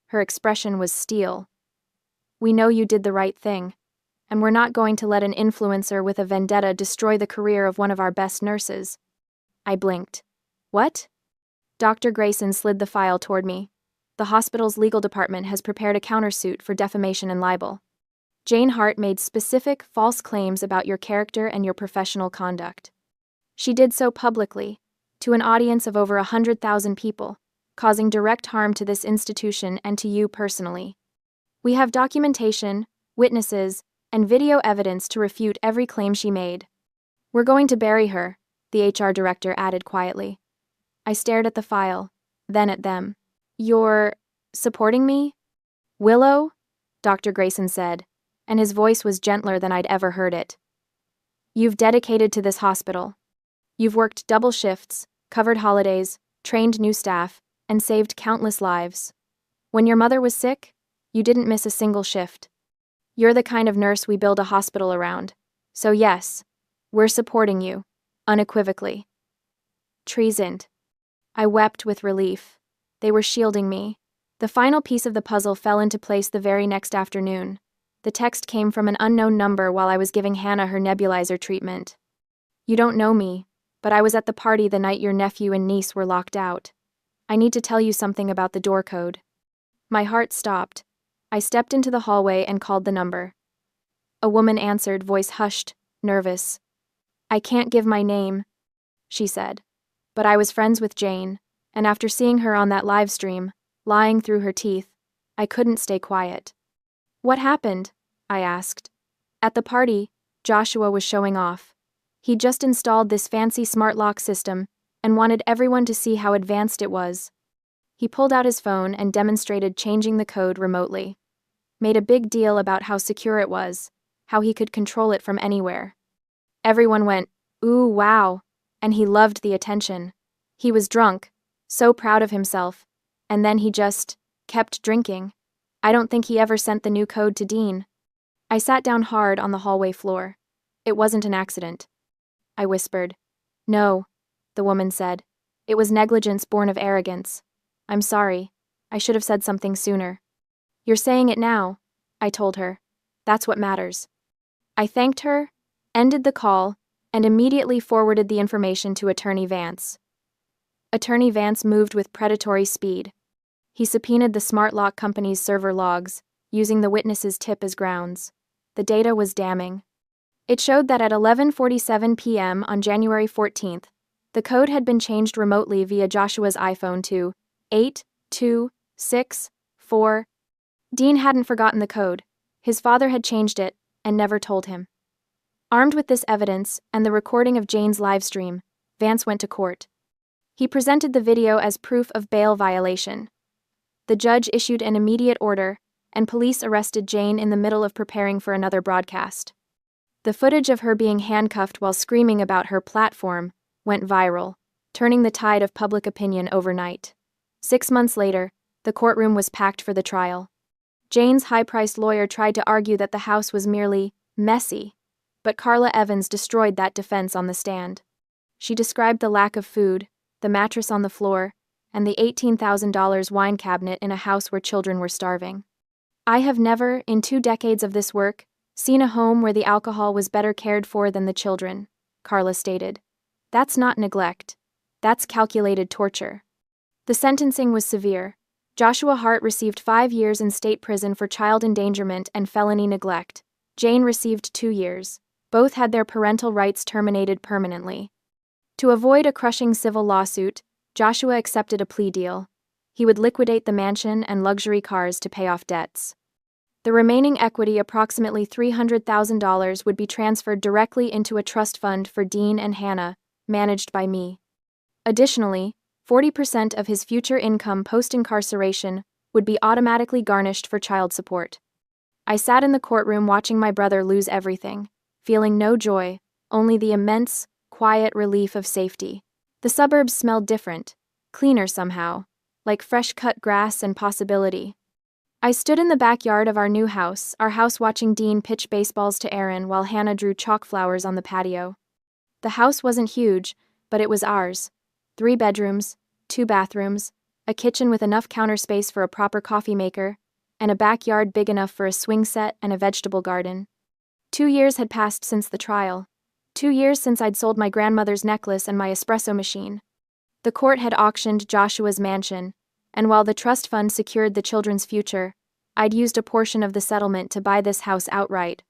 Her expression was steel. "We know you did the right thing, and we're not going to let an influencer with a vendetta destroy the career of one of our best nurses." I blinked. "What?" Dr. Grayson slid the file toward me. "The hospital's legal department has prepared a countersuit for defamation and libel. Jane Hart made specific, false claims about your character and your professional conduct. She did so publicly, to an audience of over 100,000 people, causing direct harm to this institution and to you personally. We have documentation, witnesses, and video evidence to refute every claim she made. We're going to bury her, the HR director added quietly. I stared at the file, then at them. You're supporting me? Willow? Dr. Grayson said, and his voice was gentler than I'd ever heard it. You've dedicated to this hospital. You've worked double shifts, covered holidays, trained new staff, and saved countless lives. When your mother was sick, you didn't miss a single shift. You're the kind of nurse we build a hospital around. So yes, we're supporting you, unequivocally. Treasoned. I wept with relief. They were shielding me. The final piece of the puzzle fell into place the very next afternoon. The text came from an unknown number while I was giving Hannah her nebulizer treatment. You don't know me, but I was at the party the night your nephew and niece were locked out. I need to tell you something about the door code. My heart stopped. I stepped into the hallway and called the number. A woman answered, voice hushed, nervous. I can't give my name, she said. But I was friends with Jane, and after seeing her on that live stream, lying through her teeth, I couldn't stay quiet. What happened? I asked. At the party, Joshua was showing off. He'd just installed this fancy smart lock system and wanted everyone to see how advanced it was. He pulled out his phone and demonstrated changing the code remotely. Made a big deal about how secure it was, how he could control it from anywhere. Everyone went, ooh, wow, and he loved the attention. He was drunk, so proud of himself, and then he just kept drinking. I don't think he ever sent the new code to Dean. I sat down hard on the hallway floor. It wasn't an accident. I whispered. No, the woman said. It was negligence born of arrogance. I'm sorry. I should have said something sooner. You're saying it now, I told her. That's what matters. I thanked her, ended the call, and immediately forwarded the information to Attorney Vance. Attorney Vance moved with predatory speed. He subpoenaed the smart lock company's server logs, using the witness's tip as grounds. The data was damning. It showed that at 11:47 p.m. on January 14th, the code had been changed remotely via Joshua's iPhone to 8264. Dean hadn't forgotten the code. His father had changed it and never told him. Armed with this evidence and the recording of Jane's livestream, Vance went to court. He presented the video as proof of bail violation. The judge issued an immediate order, and police arrested Jane in the middle of preparing for another broadcast. The footage of her being handcuffed while screaming about her platform went viral, turning the tide of public opinion overnight. 6 months later, the courtroom was packed for the trial. Jane's high-priced lawyer tried to argue that the house was merely messy, but Carla Evans destroyed that defense on the stand. She described the lack of food, the mattress on the floor, and the $18,000 wine cabinet in a house where children were starving. I have never, in 2 decades of this work, seen a home where the alcohol was better cared for than the children, Carla stated. That's not neglect. That's calculated torture. The sentencing was severe. Joshua Hart received 5 years in state prison for child endangerment and felony neglect. Jane received 2 years. Both had their parental rights terminated permanently. To avoid a crushing civil lawsuit, Joshua accepted a plea deal. He would liquidate the mansion and luxury cars to pay off debts. The remaining equity, approximately $300,000, would be transferred directly into a trust fund for Dean and Hannah, managed by me. Additionally, 40% of his future income post-incarceration would be automatically garnished for child support. I sat in the courtroom watching my brother lose everything, feeling no joy, only the immense, quiet relief of safety. The suburbs smelled different, cleaner somehow, like fresh-cut grass and possibility. I stood in the backyard of our new house, watching Dean pitch baseballs to Aaron while Hannah drew chalk flowers on the patio. The house wasn't huge, but it was ours. 3 bedrooms, 2 bathrooms, a kitchen with enough counter space for a proper coffee maker, and a backyard big enough for a swing set and a vegetable garden. 2 years had passed since the trial. 2 years since I'd sold my grandmother's necklace and my espresso machine. The court had auctioned Joshua's mansion, and while the trust fund secured the children's future, I'd used a portion of the settlement to buy this house outright.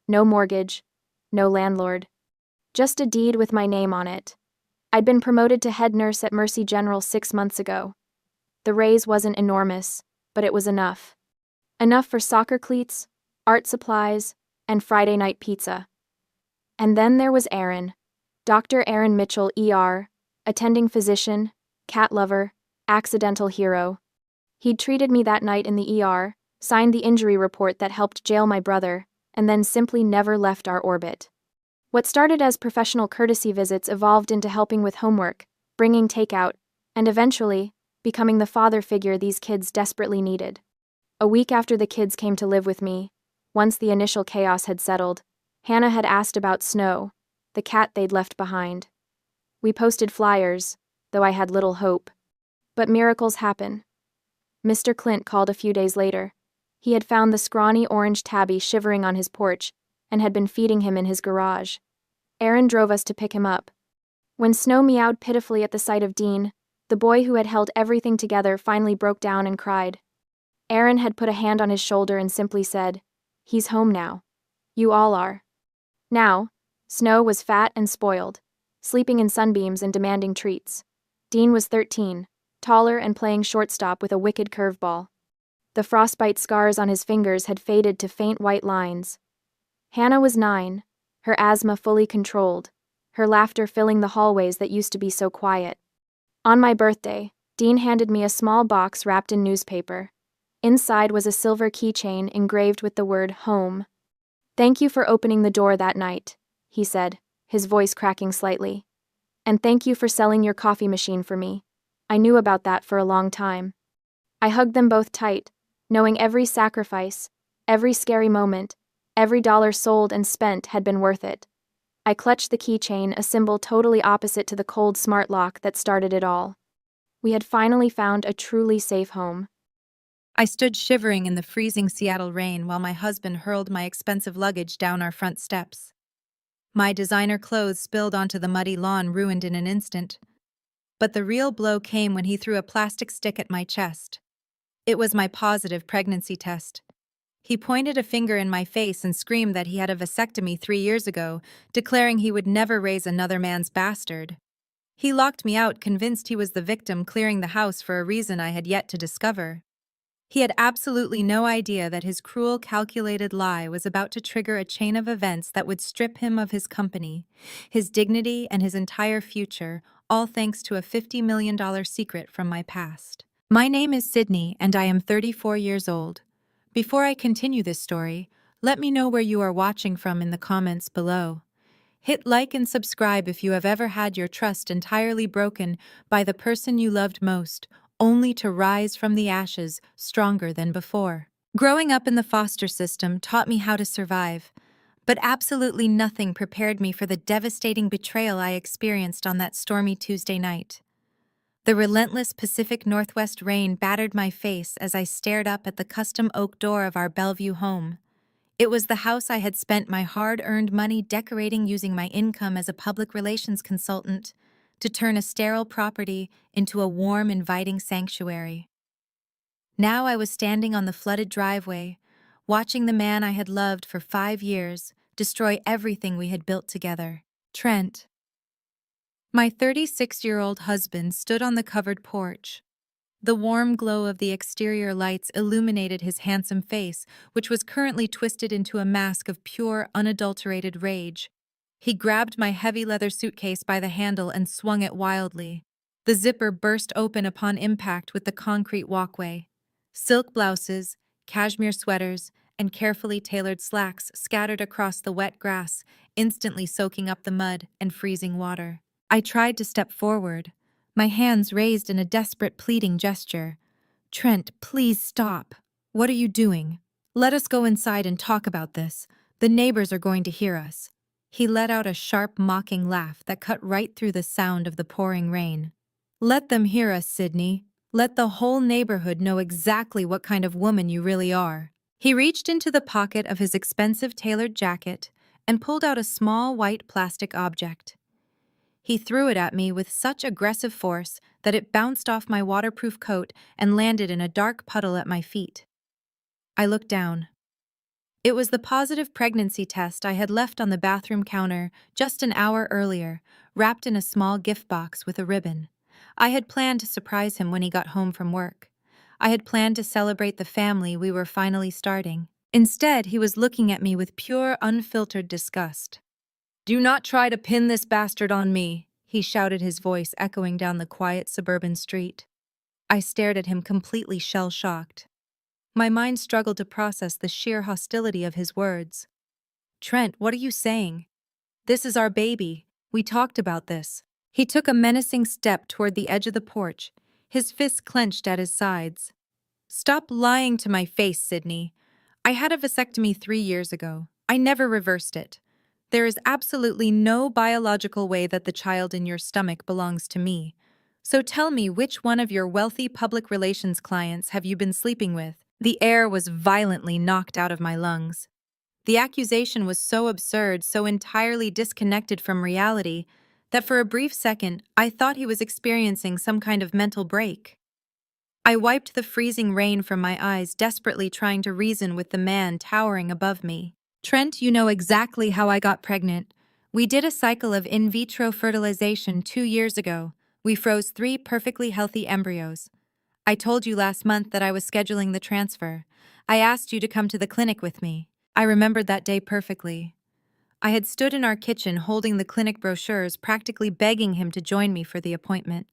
No mortgage, no landlord. Just a deed with my name on it. I'd been promoted to head nurse at Mercy General 6 months ago. The raise wasn't enormous, but it was enough. Enough for soccer cleats, art supplies, and Friday night pizza. And then there was Aaron. Dr. Aaron Mitchell, ER, attending physician, cat lover, accidental hero. He'd treated me that night in the ER, signed the injury report that helped jail my brother, and then simply never left our orbit. What started as professional courtesy visits evolved into helping with homework, bringing takeout, and eventually, becoming the father figure these kids desperately needed. A week after the kids came to live with me, once the initial chaos had settled, Hannah had asked about Snow, the cat they'd left behind. We posted flyers, though I had little hope. But miracles happen. Mr. Clint called a few days later. He had found the scrawny orange tabby shivering on his porch, and had been feeding him in his garage. Aaron drove us to pick him up. When Snow meowed pitifully at the sight of Dean, the boy who had held everything together finally broke down and cried. Aaron had put a hand on his shoulder and simply said, "He's home now. You all are." Now, Snow was fat and spoiled, sleeping in sunbeams and demanding treats. Dean was 13, taller and playing shortstop with a wicked curveball. The frostbite scars on his fingers had faded to faint white lines. Hannah was 9, her asthma fully controlled, her laughter filling the hallways that used to be so quiet. On my birthday, Dean handed me a small box wrapped in newspaper. Inside was a silver keychain engraved with the word home. "Thank you for opening the door that night," he said, his voice cracking slightly. "And thank you for selling your coffee machine for me. I knew about that for a long time." I hugged them both tight, knowing every sacrifice, every scary moment, every dollar sold and spent had been worth it. I clutched the keychain, a symbol totally opposite to the cold smart lock that started it all. We had finally found a truly safe home. I stood shivering in the freezing Seattle rain while my husband hurled my expensive luggage down our front steps. My designer clothes spilled onto the muddy lawn, ruined in an instant. But the real blow came when he threw a plastic stick at my chest. It was my positive pregnancy test. He pointed a finger in my face and screamed that he had a vasectomy 3 years ago, declaring he would never raise another man's bastard. He locked me out, convinced he was the victim clearing the house for a reason I had yet to discover. He had absolutely no idea that his cruel, calculated lie was about to trigger a chain of events that would strip him of his company, his dignity, and his entire future, all thanks to a $50 million secret from my past. My name is Sydney, and I am 34 years old. Before I continue this story, let me know where you are watching from in the comments below. Hit like and subscribe if you have ever had your trust entirely broken by the person you loved most, only to rise from the ashes stronger than before. Growing up in the foster system taught me how to survive, but absolutely nothing prepared me for the devastating betrayal I experienced on that stormy Tuesday night. The relentless Pacific Northwest rain battered my face as I stared up at the custom oak door of our Bellevue home. It was the house I had spent my hard-earned money decorating using my income as a public relations consultant to turn a sterile property into a warm, inviting sanctuary. Now I was standing on the flooded driveway, watching the man I had loved for 5 years destroy everything we had built together. Trent. My 36-year-old husband stood on the covered porch. The warm glow of the exterior lights illuminated his handsome face, which was currently twisted into a mask of pure, unadulterated rage. He grabbed my heavy leather suitcase by the handle and swung it wildly. The zipper burst open upon impact with the concrete walkway. Silk blouses, cashmere sweaters, and carefully tailored slacks scattered across the wet grass, instantly soaking up the mud and freezing water. I tried to step forward, my hands raised in a desperate pleading gesture. "Trent, please stop. What are you doing? Let us go inside and talk about this. The neighbors are going to hear us." He let out a sharp, mocking laugh that cut right through the sound of the pouring rain. "Let them hear us, Sydney. Let the whole neighborhood know exactly what kind of woman you really are." He reached into the pocket of his expensive tailored jacket and pulled out a small white plastic object. He threw it at me with such aggressive force that it bounced off my waterproof coat and landed in a dark puddle at my feet. I looked down. It was the positive pregnancy test I had left on the bathroom counter just an hour earlier, wrapped in a small gift box with a ribbon. I had planned to surprise him when he got home from work. I had planned to celebrate the family we were finally starting. Instead, he was looking at me with pure, unfiltered disgust. Do not try to pin this bastard on me, he shouted, his voice echoing down the quiet suburban street. I stared at him, completely shell-shocked. My mind struggled to process the sheer hostility of his words. Trent, what are you saying? This is our baby. We talked about this. He took a menacing step toward the edge of the porch, his fists clenched at his sides. Stop lying to my face, Sydney. I had a vasectomy 3 years ago. I never reversed it. There is absolutely no biological way that the child in your stomach belongs to me. So tell me, which one of your wealthy public relations clients have you been sleeping with? The air was violently knocked out of my lungs. The accusation was so absurd, so entirely disconnected from reality, that for a brief second I thought he was experiencing some kind of mental break. I wiped the freezing rain from my eyes, desperately trying to reason with the man towering above me. Trent, you know exactly how I got pregnant. We did a cycle of in vitro fertilization 2 years ago. We froze 3 perfectly healthy embryos. I told you last month that I was scheduling the transfer. I asked you to come to the clinic with me. I remembered that day perfectly. I had stood in our kitchen holding the clinic brochures, practically begging him to join me for the appointment.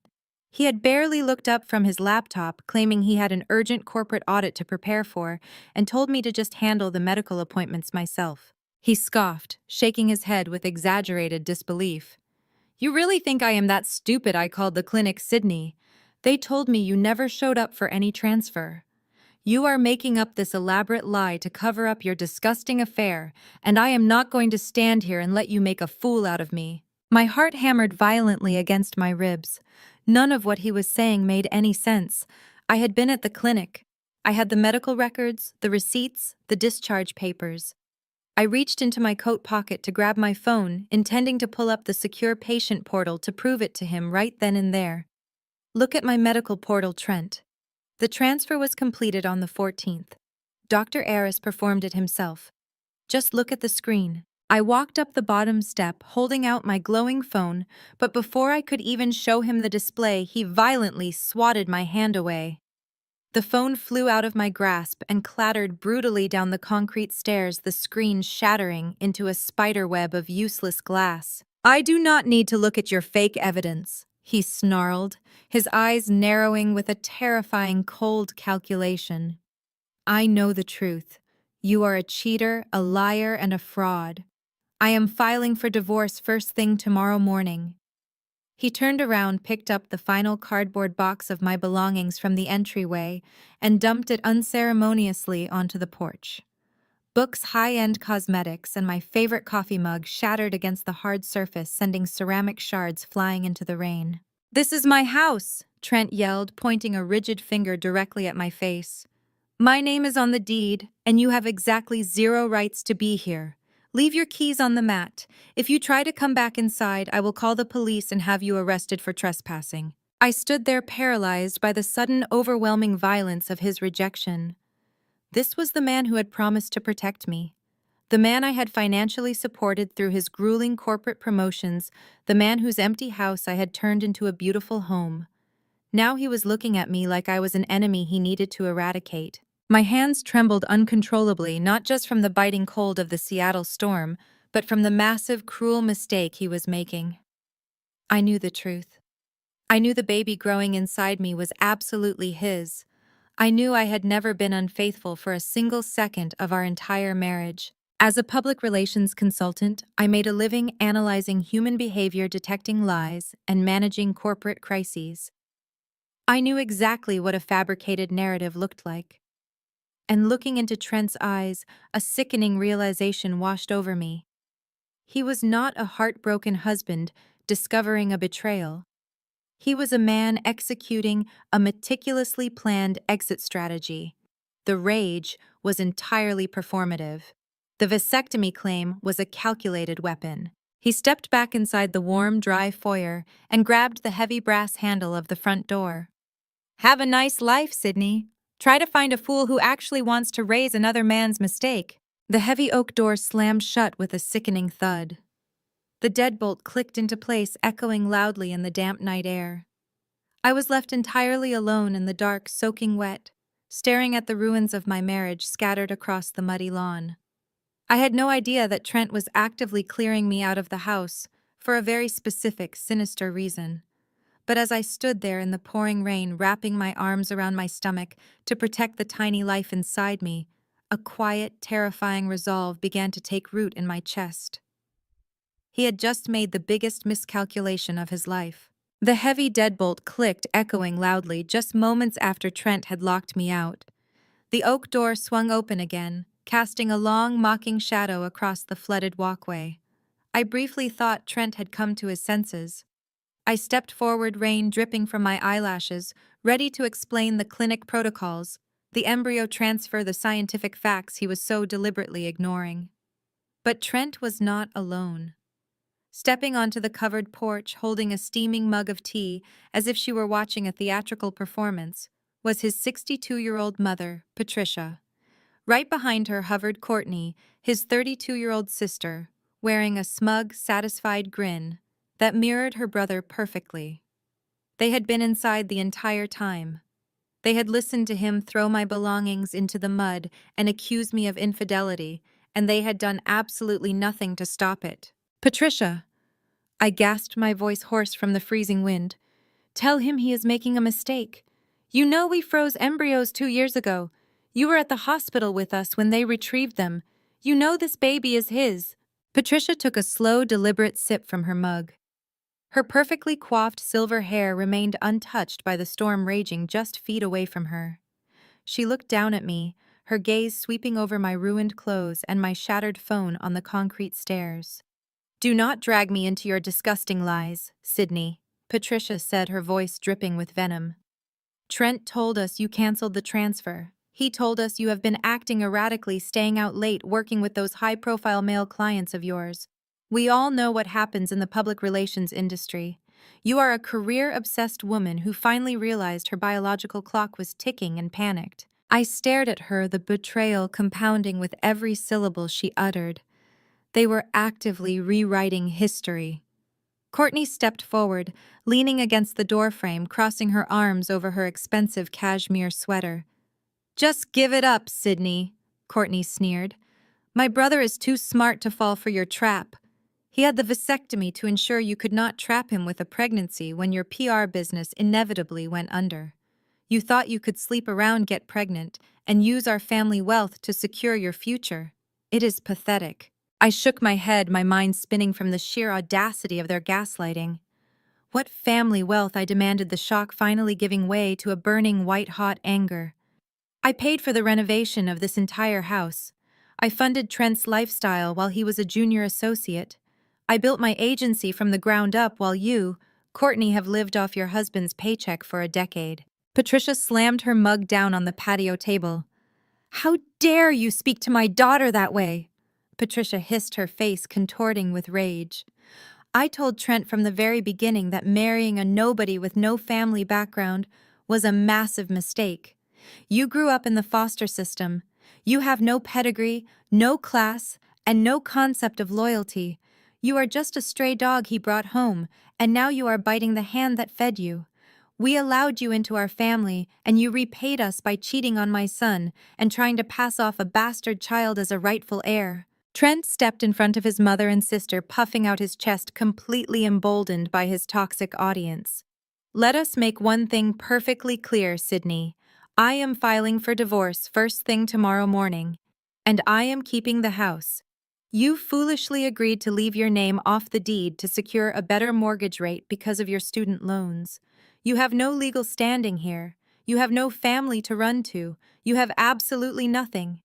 He had barely looked up from his laptop, claiming he had an urgent corporate audit to prepare for, and told me to just handle the medical appointments myself. He scoffed, shaking his head with exaggerated disbelief. You really think I am that stupid I called the clinic, Sydney? They told me you never showed up for any transfer. You are making up this elaborate lie to cover up your disgusting affair, and I am not going to stand here and let you make a fool out of me. My heart hammered violently against my ribs. None of what he was saying made any sense. I had been at the clinic. I had the medical records, the receipts, the discharge papers. I reached into my coat pocket to grab my phone, intending to pull up the secure patient portal to prove it to him right then and there. Look at my medical portal, Trent. The transfer was completed on the 14th. Dr. Aris performed it himself. Just look at the screen. I walked up the bottom step, holding out my glowing phone, but before I could even show him the display, he violently swatted my hand away. The phone flew out of my grasp and clattered brutally down the concrete stairs, the screen shattering into a spiderweb of useless glass. I do not need to look at your fake evidence, he snarled, his eyes narrowing with a terrifying cold calculation. I know the truth. You are a cheater, a liar, and a fraud. I am filing for divorce first thing tomorrow morning. He turned around, picked up the final cardboard box of my belongings from the entryway, and dumped it unceremoniously onto the porch. Books, high-end cosmetics, and my favorite coffee mug shattered against the hard surface, sending ceramic shards flying into the rain. This is my house, Trent yelled, pointing a rigid finger directly at my face. My name is on the deed, and you have exactly 0 rights to be here. Leave your keys on the mat. If you try to come back inside, I will call the police and have you arrested for trespassing. I stood there paralyzed by the sudden, overwhelming violence of his rejection. This was the man who had promised to protect me. The man I had financially supported through his grueling corporate promotions, the man whose empty house I had turned into a beautiful home. Now he was looking at me like I was an enemy he needed to eradicate. My hands trembled uncontrollably, not just from the biting cold of the Seattle storm, but from the massive, cruel mistake he was making. I knew the truth. I knew the baby growing inside me was absolutely his. I knew I had never been unfaithful for a single second of our entire marriage. As a public relations consultant, I made a living analyzing human behavior, detecting lies, and managing corporate crises. I knew exactly what a fabricated narrative looked like. And looking into Trent's eyes, a sickening realization washed over me. He was not a heartbroken husband discovering a betrayal. He was a man executing a meticulously planned exit strategy. The rage was entirely performative. The vasectomy claim was a calculated weapon. He stepped back inside the warm, dry foyer and grabbed the heavy brass handle of the front door. Have a nice life, Sydney. Try to find a fool who actually wants to raise another man's mistake. The heavy oak door slammed shut with a sickening thud. The deadbolt clicked into place, echoing loudly in the damp night air. I was left entirely alone in the dark, soaking wet, staring at the ruins of my marriage scattered across the muddy lawn. I had no idea that Trent was actively clearing me out of the house for a very specific, sinister reason. But as I stood there in the pouring rain, wrapping my arms around my stomach to protect the tiny life inside me, a quiet, terrifying resolve began to take root in my chest. He had just made the biggest miscalculation of his life. The heavy deadbolt clicked, echoing loudly just moments after Trent had locked me out. The oak door swung open again, casting a long, mocking shadow across the flooded walkway. I briefly thought Trent had come to his senses. I stepped forward, rain dripping from my eyelashes, ready to explain the clinic protocols, the embryo transfer, the scientific facts he was so deliberately ignoring. But Trent was not alone. Stepping onto the covered porch, holding a steaming mug of tea as if she were watching a theatrical performance, was his 62-year-old mother, Patricia. Right behind her hovered Courtney, his 32-year-old sister, wearing a smug, satisfied grin that mirrored her brother perfectly. They had been inside the entire time. They had listened to him throw my belongings into the mud and accuse me of infidelity, and they had done absolutely nothing to stop it. "Patricia," I gasped, my voice hoarse from the freezing wind. "Tell him he is making a mistake. You know we froze embryos 2 years ago. You were at the hospital with us when they retrieved them. You know this baby is his." Patricia took a slow, deliberate sip from her mug. Her perfectly coiffed silver hair remained untouched by the storm raging just feet away from her. She looked down at me, her gaze sweeping over my ruined clothes and my shattered phone on the concrete stairs. "Do not drag me into your disgusting lies, Sydney," Patricia said, her voice dripping with venom. "Trent told us you canceled the transfer. He told us you have been acting erratically, staying out late, working with those high-profile male clients of yours. We all know what happens in the public relations industry. You are a career-obsessed woman who finally realized her biological clock was ticking and panicked." I stared at her, the betrayal compounding with every syllable she uttered. They were actively rewriting history. Courtney stepped forward, leaning against the doorframe, crossing her arms over her expensive cashmere sweater. "Just give it up, Sydney," Courtney sneered. "My brother is too smart to fall for your trap. He had the vasectomy to ensure you could not trap him with a pregnancy when your PR business inevitably went under. You thought you could sleep around, get pregnant, and use our family wealth to secure your future. It is pathetic." I shook my head, my mind spinning from the sheer audacity of their gaslighting. What family wealth? I demanded, the shock finally giving way to a burning white-hot anger. "I paid for the renovation of this entire house. I funded Trent's lifestyle while he was a junior associate. I built my agency from the ground up while you, Courtney, have lived off your husband's paycheck for a decade." Patricia slammed her mug down on the patio table. "How dare you speak to my daughter that way?" Patricia hissed, her face contorting with rage. "I told Trent from the very beginning that marrying a nobody with no family background was a massive mistake. You grew up in the foster system. You have no pedigree, no class, and no concept of loyalty. You are just a stray dog he brought home, and now you are biting the hand that fed you. We allowed you into our family, and you repaid us by cheating on my son and trying to pass off a bastard child as a rightful heir." Trent stepped in front of his mother and sister, puffing out his chest, completely emboldened by his toxic audience. "Let us make one thing perfectly clear, Sydney. I am filing for divorce first thing tomorrow morning, and I am keeping the house. You foolishly agreed to leave your name off the deed to secure a better mortgage rate because of your student loans. You have no legal standing here. You have no family to run to. You have absolutely nothing.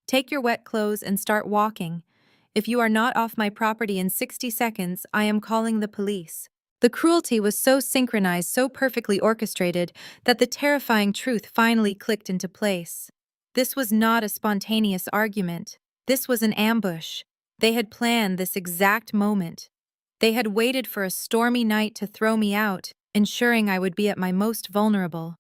Take your wet clothes and start walking. If you are not off my property in 60 seconds, I am calling the police." The cruelty was so synchronized, so perfectly orchestrated, that the terrifying truth finally clicked into place. This was not a spontaneous argument. This was an ambush. They had planned this exact moment. They had waited for a stormy night to throw me out, ensuring I would be at my most vulnerable.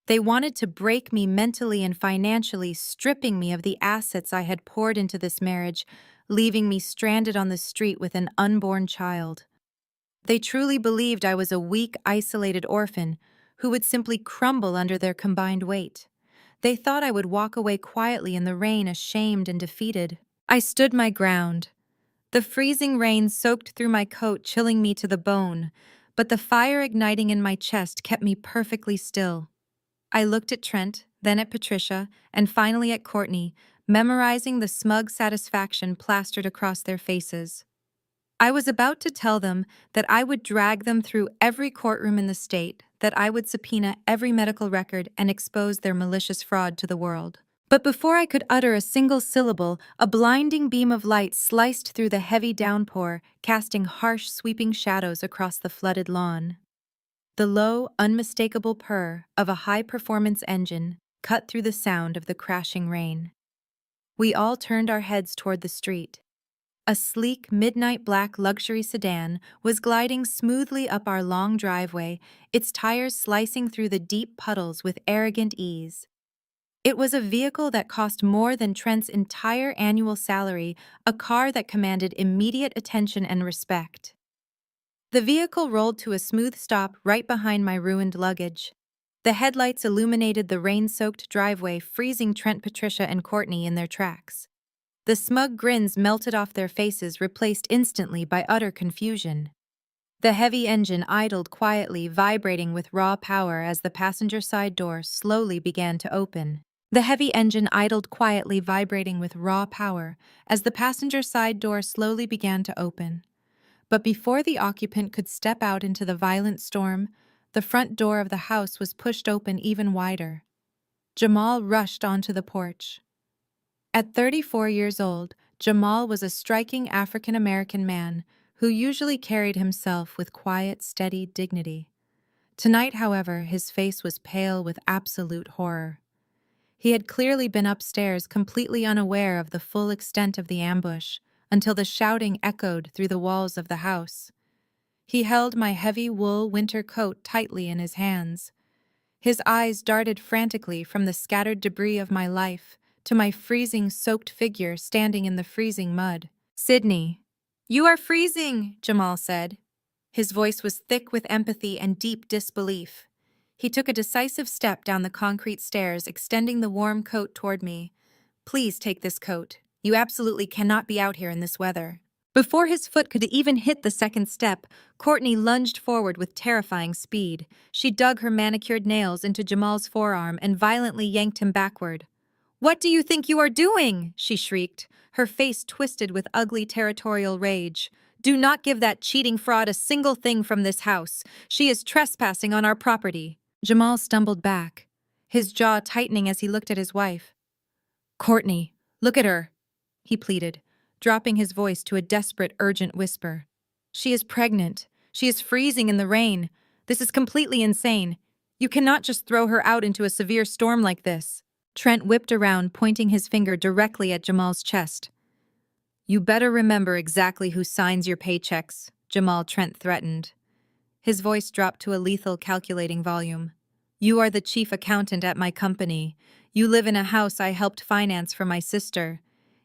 They wanted to break me mentally and financially, stripping me of the assets I had poured into this marriage, leaving me stranded on the street with an unborn child. They truly believed I was a weak, isolated orphan who would simply crumble under their combined weight. They thought I would walk away quietly in the rain, ashamed and defeated. I stood my ground. The freezing rain soaked through my coat, chilling me to the bone, but the fire igniting in my chest kept me perfectly still. I looked at Trent, then at Patricia, and finally at Courtney, memorizing the smug satisfaction plastered across their faces. I was about to tell them that I would drag them through every courtroom in the state, that I would subpoena every medical record and expose their malicious fraud to the world. But before I could utter a single syllable, a blinding beam of light sliced through the heavy downpour, casting harsh, sweeping shadows across the flooded lawn. The low, unmistakable purr of a high-performance engine cut through the sound of the crashing rain. We all turned our heads toward the street. A sleek, midnight black luxury sedan was gliding smoothly up our long driveway, its tires slicing through the deep puddles with arrogant ease. It was a vehicle that cost more than Trent's entire annual salary, a car that commanded immediate attention and respect. The vehicle rolled to a smooth stop right behind my ruined luggage. The headlights illuminated the rain-soaked driveway, freezing Trent, Patricia, and Courtney in their tracks. The smug grins melted off their faces, replaced instantly by utter confusion. The heavy engine idled quietly, vibrating with raw power as the passenger side door slowly began to open. The heavy engine idled quietly, vibrating with raw power as the passenger side door slowly began to open. But before the occupant could step out into the violent storm, the front door of the house was pushed open even wider. Jamal rushed onto the porch. At 34 years old, Jamal was a striking African-American man who usually carried himself with quiet, steady dignity. Tonight, however, his face was pale with absolute horror. He had clearly been upstairs, completely unaware of the full extent of the ambush, until the shouting echoed through the walls of the house. He held my heavy wool winter coat tightly in his hands. His eyes darted frantically from the scattered debris of my life to my freezing, soaked figure standing in the freezing mud. "Sydney, you are freezing," Jamal said. His voice was thick with empathy and deep disbelief. He took a decisive step down the concrete stairs, extending the warm coat toward me. "Please take this coat. You absolutely cannot be out here in this weather." Before his foot could even hit the second step, Courtney lunged forward with terrifying speed. She dug her manicured nails into Jamal's forearm and violently yanked him backward. "What do you think you are doing?" she shrieked, her face twisted with ugly territorial rage. "Do not give that cheating fraud a single thing from this house. She is trespassing on our property." Jamal stumbled back, his jaw tightening as he looked at his wife. "Courtney, look at her," he pleaded, dropping his voice to a desperate, urgent whisper. "She is pregnant. She is freezing in the rain. This is completely insane. You cannot just throw her out into a severe storm like this." Trent whipped around, pointing his finger directly at Jamal's chest. "You better remember exactly who signs your paychecks," Jamal Trent threatened. His voice dropped to a lethal, calculating volume. "You are the chief accountant at my company. You live in a house I helped finance for my sister.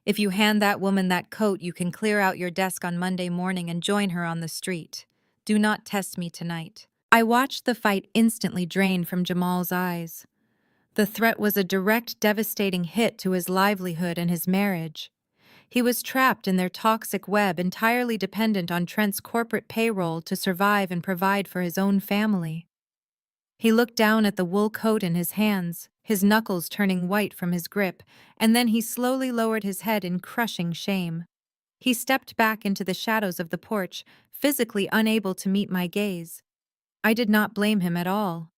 If you hand that woman that coat, you can clear out your desk on Monday morning and join her on the street. Do not test me tonight." I watched the fight instantly drain from Jamal's eyes. The threat was a direct, devastating hit to his livelihood and his marriage. He was trapped in their toxic web, entirely dependent on Trent's corporate payroll to survive and provide for his own family. He looked down at the wool coat in his hands, his knuckles turning white from his grip, and then he slowly lowered his head in crushing shame. He stepped back into the shadows of the porch, physically unable to meet my gaze. I did not blame him at all.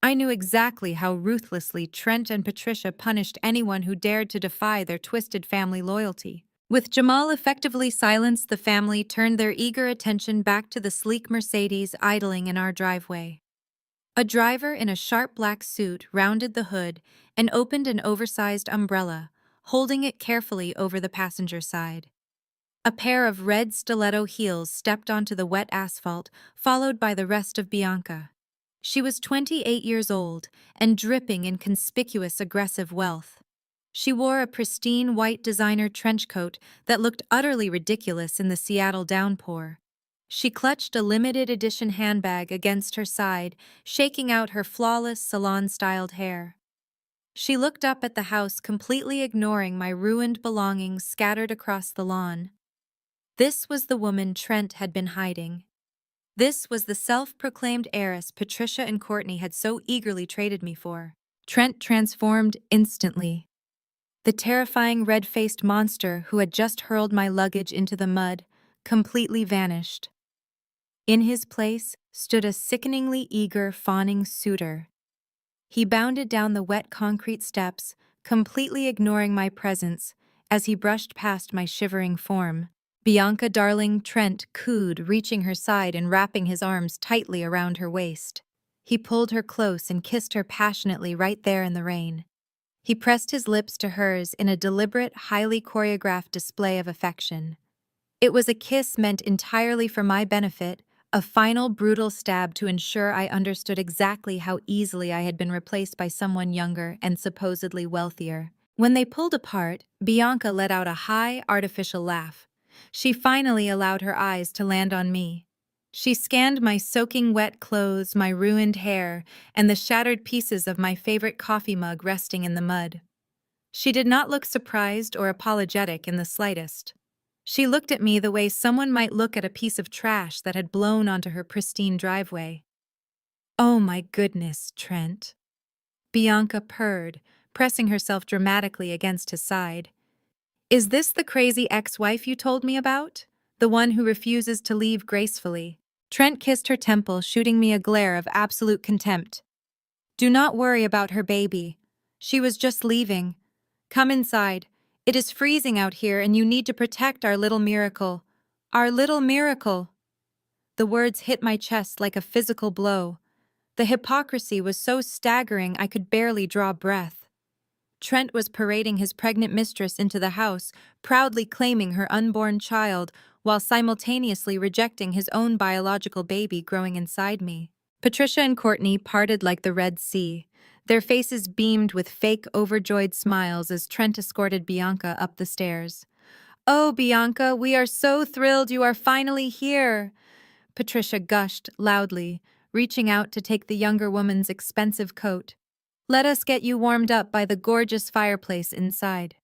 I knew exactly how ruthlessly Trent and Patricia punished anyone who dared to defy their twisted family loyalty. With Jamal effectively silenced, the family turned their eager attention back to the sleek Mercedes idling in our driveway. A driver in a sharp black suit rounded the hood and opened an oversized umbrella, holding it carefully over the passenger side. A pair of red stiletto heels stepped onto the wet asphalt, followed by the rest of Bianca. She was 28 years old and dripping in conspicuous aggressive wealth. She wore a pristine white designer trench coat that looked utterly ridiculous in the Seattle downpour. She clutched a limited edition handbag against her side, shaking out her flawless salon-styled hair. She looked up at the house, completely ignoring my ruined belongings scattered across the lawn. This was the woman Trent had been hiding. This was the self-proclaimed heiress Patricia and Courtney had so eagerly traded me for. Trent transformed instantly. The terrifying red-faced monster who had just hurled my luggage into the mud completely vanished. In his place stood a sickeningly eager, fawning suitor. He bounded down the wet concrete steps, completely ignoring my presence as he brushed past my shivering form. "Bianca, darling," Trent cooed, reaching her side and wrapping his arms tightly around her waist. He pulled her close and kissed her passionately right there in the rain. He pressed his lips to hers in a deliberate, highly choreographed display of affection. It was a kiss meant entirely for my benefit, a final brutal stab to ensure I understood exactly how easily I had been replaced by someone younger and supposedly wealthier. When they pulled apart, Bianca let out a high, artificial laugh. She finally allowed her eyes to land on me. She scanned my soaking wet clothes, my ruined hair, and the shattered pieces of my favorite coffee mug resting in the mud. She did not look surprised or apologetic in the slightest. She looked at me the way someone might look at a piece of trash that had blown onto her pristine driveway. "Oh my goodness, Trent," Bianca purred, pressing herself dramatically against his side. "Is this the crazy ex-wife you told me about? The one who refuses to leave gracefully?" Trent kissed her temple, shooting me a glare of absolute contempt. "Do not worry about her, baby. She was just leaving. Come inside. It is freezing out here and you need to protect our little miracle. Our little miracle." The words hit my chest like a physical blow. The hypocrisy was so staggering I could barely draw breath. Trent was parading his pregnant mistress into the house, proudly claiming her unborn child, while simultaneously rejecting his own biological baby growing inside me. Patricia and Courtney parted like the Red Sea. Their faces beamed with fake, overjoyed smiles as Trent escorted Bianca up the stairs. "Oh, Bianca, we are so thrilled you are finally here," Patricia gushed loudly, reaching out to take the younger woman's expensive coat. "Let us get you warmed up by the gorgeous fireplace inside."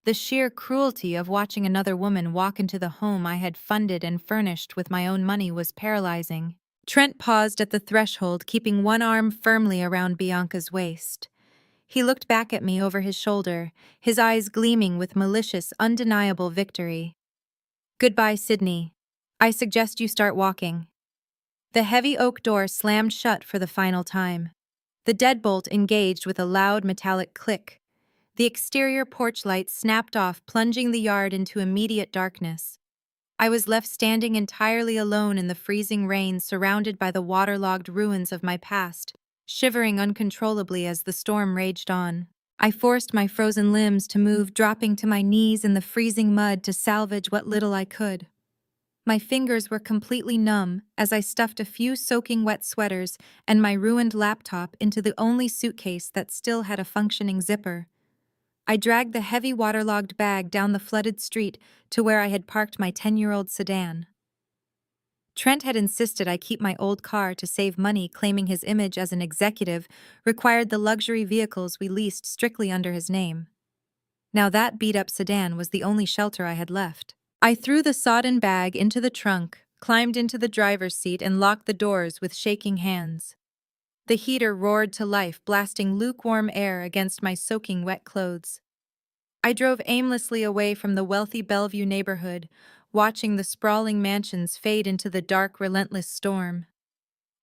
The sheer cruelty of watching another woman walk into the home I had funded and furnished with my own money was paralyzing. Trent paused at the threshold, keeping one arm firmly around Bianca's waist. He looked back at me over his shoulder, his eyes gleaming with malicious, undeniable victory. "Goodbye, Sydney. I suggest you start walking." The heavy oak door slammed shut for the final time. The deadbolt engaged with a loud metallic click. The exterior porch light snapped off, plunging the yard into immediate darkness. I was left standing entirely alone in the freezing rain, surrounded by the waterlogged ruins of my past, shivering uncontrollably as the storm raged on. I forced my frozen limbs to move, dropping to my knees in the freezing mud to salvage what little I could. My fingers were completely numb as I stuffed a few soaking wet sweaters and my ruined laptop into the only suitcase that still had a functioning zipper. I dragged the heavy waterlogged bag down the flooded street to where I had parked my 10-year-old sedan. Trent had insisted I keep my old car to save money, claiming his image as an executive required the luxury vehicles we leased strictly under his name. Now that beat-up sedan was the only shelter I had left. I threw the sodden bag into the trunk, climbed into the driver's seat, and locked the doors with shaking hands. The heater roared to life, blasting lukewarm air against my soaking wet clothes. I drove aimlessly away from the wealthy Bellevue neighborhood, watching the sprawling mansions fade into the dark, relentless storm.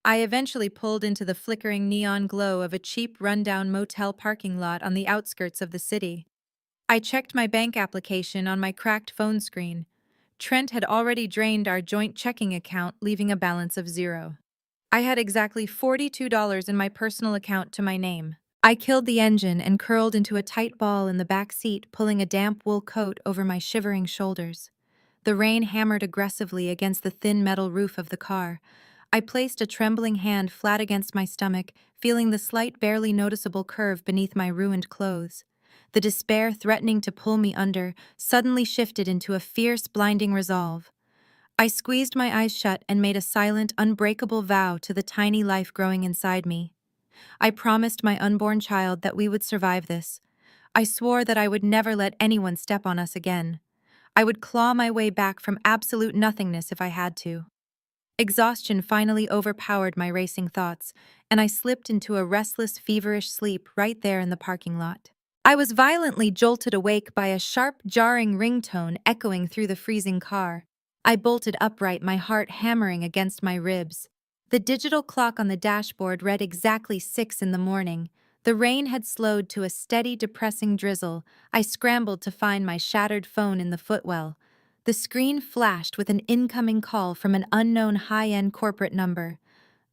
I eventually pulled into the flickering neon glow of a cheap, rundown motel parking lot on the outskirts of the city. I checked my bank application on my cracked phone screen. Trent had already drained our joint checking account, leaving a balance of 0. I had exactly $42 in my personal account to my name. I killed the engine and curled into a tight ball in the back seat, pulling a damp wool coat over my shivering shoulders. The rain hammered aggressively against the thin metal roof of the car. I placed a trembling hand flat against my stomach, feeling the slight, barely noticeable curve beneath my ruined clothes. The despair threatening to pull me under suddenly shifted into a fierce, blinding resolve. I squeezed my eyes shut and made a silent, unbreakable vow to the tiny life growing inside me. I promised my unborn child that we would survive this. I swore that I would never let anyone step on us again. I would claw my way back from absolute nothingness if I had to. Exhaustion finally overpowered my racing thoughts, and I slipped into a restless, feverish sleep right there in the parking lot. I was violently jolted awake by a sharp, jarring ringtone echoing through the freezing car. I bolted upright, my heart hammering against my ribs. The digital clock on the dashboard read exactly 6 in the morning. The rain had slowed to a steady, depressing drizzle. I scrambled to find my shattered phone in the footwell. The screen flashed with an incoming call from an unknown high-end corporate number.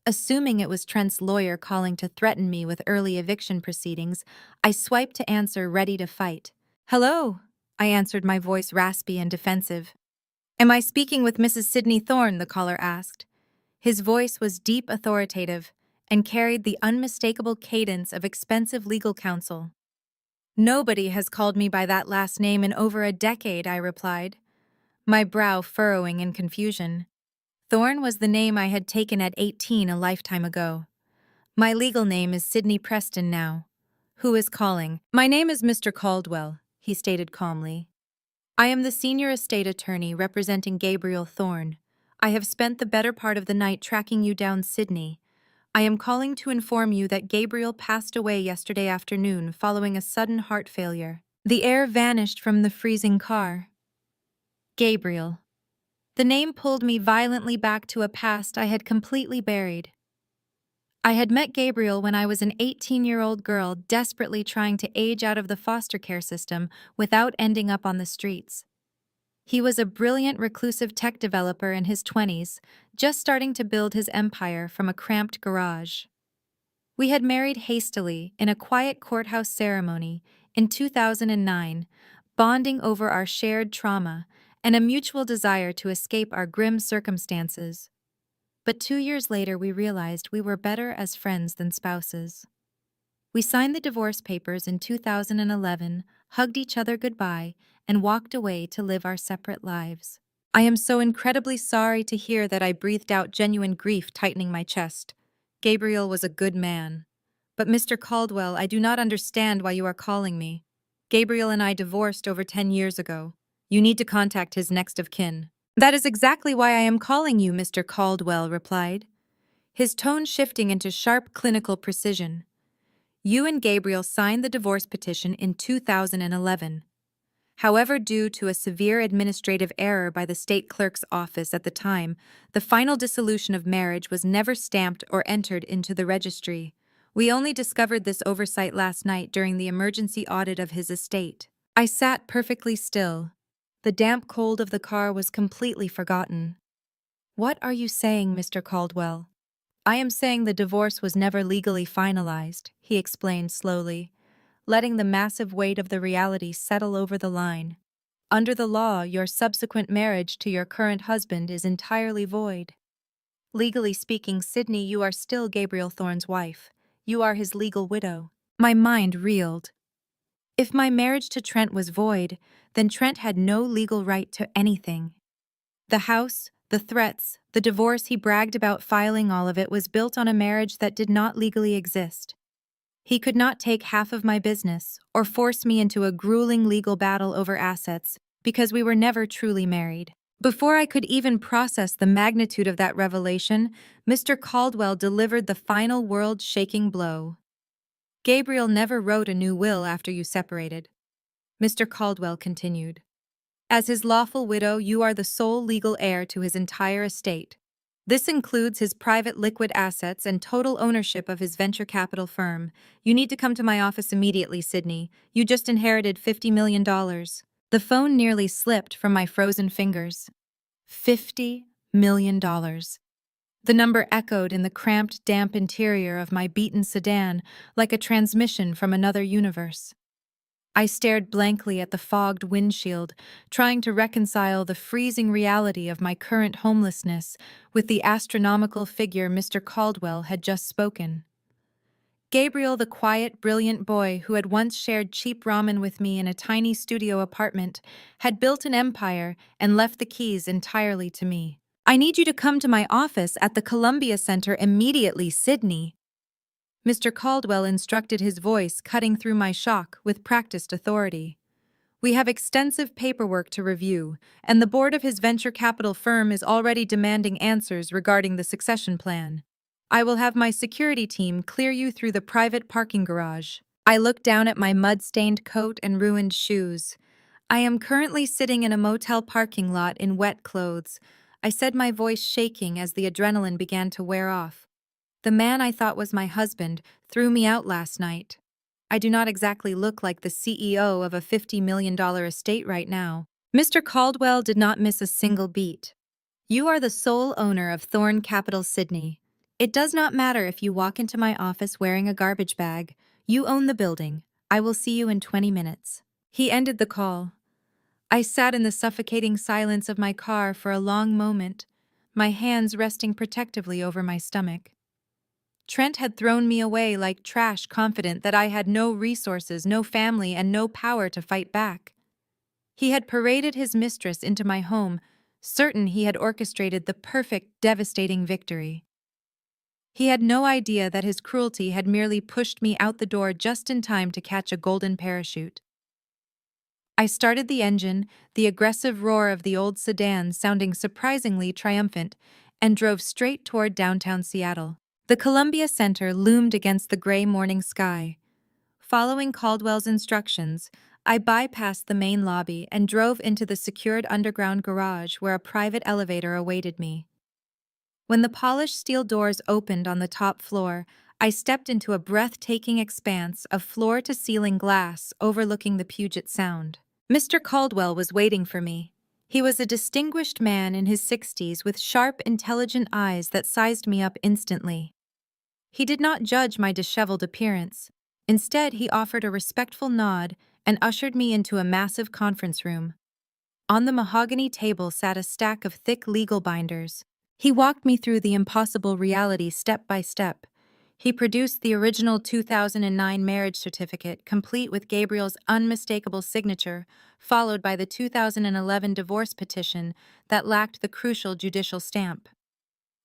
Assuming it was Trent's lawyer calling to threaten me with early eviction proceedings, I swiped to answer, ready to fight. "Hello," I answered, my voice raspy and defensive. "Am I speaking with Mrs. Sidney Thorne?" the caller asked. His voice was deep, authoritative, and carried the unmistakable cadence of expensive legal counsel. "Nobody has called me by that last name in over a decade," I replied, my brow furrowing in confusion. Thorne was the name I had taken at 18 a lifetime ago. "My legal name is Sidney Preston now." "Who is calling?" "My name is Mr. Caldwell," he stated calmly. "I am the senior estate attorney representing Gabriel Thorne. I have spent the better part of the night tracking you down, Sydney. I am calling to inform you that Gabriel passed away yesterday afternoon following a sudden heart failure." The air vanished from the freezing car. Gabriel. The name pulled me violently back to a past I had completely buried. I had met Gabriel when I was an 18-year-old girl desperately trying to age out of the foster care system without ending up on the streets. He was a brilliant, reclusive tech developer in his 20s, just starting to build his empire from a cramped garage. We had married hastily in a quiet courthouse ceremony in 2009, bonding over our shared trauma and a mutual desire to escape our grim circumstances. But 2 years later, we realized we were better as friends than spouses. We signed the divorce papers in 2011, hugged each other goodbye, and walked away to live our separate lives. I am so incredibly sorry to hear that, I breathed out, genuine grief tightening my chest. Gabriel was a good man. But Mr. Caldwell, I do not understand why you are calling me. Gabriel and I divorced over 10 years ago. You need to contact his next of kin. That is exactly why I am calling you, Mr. Caldwell replied, his tone shifting into sharp clinical precision. You and Gabriel signed the divorce petition in 2011. However, due to a severe administrative error by the state clerk's office at the time, the final dissolution of marriage was never stamped or entered into the registry. We only discovered this oversight last night during the emergency audit of his estate. I sat perfectly still. The damp cold of the car was completely forgotten. What are you saying, Mr. Caldwell? I am saying the divorce was never legally finalized, he explained slowly, letting the massive weight of the reality settle over the line. Under the law, your subsequent marriage to your current husband is entirely void. Legally speaking, Sydney, you are still Gabriel Thorne's wife. You are his legal widow. My mind reeled. If my marriage to Trent was void, then Trent had no legal right to anything. The house, the threats, the divorce he bragged about filing, all of it was built on a marriage that did not legally exist. He could not take half of my business or force me into a grueling legal battle over assets because we were never truly married. Before I could even process the magnitude of that revelation, Mr. Caldwell delivered the final world-shaking blow. Gabriel never wrote a new will after you separated. Mr. Caldwell continued. As his lawful widow, you are the sole legal heir to his entire estate. This includes his private liquid assets and total ownership of his venture capital firm. You need to come to my office immediately, Sydney. You just inherited $50 million. The phone nearly slipped from my frozen fingers. $50 million. The number echoed in the cramped, damp interior of my beaten sedan like a transmission from another universe. I stared blankly at the fogged windshield, trying to reconcile the freezing reality of my current homelessness with the astronomical figure Mr. Caldwell had just spoken. Gabriel, the quiet, brilliant boy who had once shared cheap ramen with me in a tiny studio apartment, had built an empire and left the keys entirely to me. I need you to come to my office at the Columbia Center immediately, Sydney. Mr. Caldwell instructed, his voice cutting through my shock with practiced authority. We have extensive paperwork to review, and the board of his venture capital firm is already demanding answers regarding the succession plan. I will have my security team clear you through the private parking garage. I looked down at my mud-stained coat and ruined shoes. I am currently sitting in a motel parking lot in wet clothes. I said, my voice shaking as the adrenaline began to wear off. The man I thought was my husband threw me out last night. I do not exactly look like the CEO of a $50 million estate right now. Mr. Caldwell did not miss a single beat. You are the sole owner of Thorn Capital Sydney. It does not matter if you walk into my office wearing a garbage bag. You own the building. I will see you in 20 minutes. He ended the call. I sat in the suffocating silence of my car for a long moment, my hands resting protectively over my stomach. Trent had thrown me away like trash, confident that I had no resources, no family, and no power to fight back. He had paraded his mistress into my home, certain he had orchestrated the perfect, devastating victory. He had no idea that his cruelty had merely pushed me out the door just in time to catch a golden parachute. I started the engine, the aggressive roar of the old sedan sounding surprisingly triumphant, and drove straight toward downtown Seattle. The Columbia Center loomed against the gray morning sky. Following Caldwell's instructions, I bypassed the main lobby and drove into the secured underground garage where a private elevator awaited me. When the polished steel doors opened on the top floor, I stepped into a breathtaking expanse of floor-to-ceiling glass overlooking the Puget Sound. Mr. Caldwell was waiting for me. He was a distinguished man in his 60s with sharp, intelligent eyes that sized me up instantly. He did not judge my disheveled appearance. Instead, he offered a respectful nod and ushered me into a massive conference room. On the mahogany table sat a stack of thick legal binders. He walked me through the impossible reality step by step. He produced the original 2009 marriage certificate, complete with Gabriel's unmistakable signature, followed by the 2011 divorce petition that lacked the crucial judicial stamp.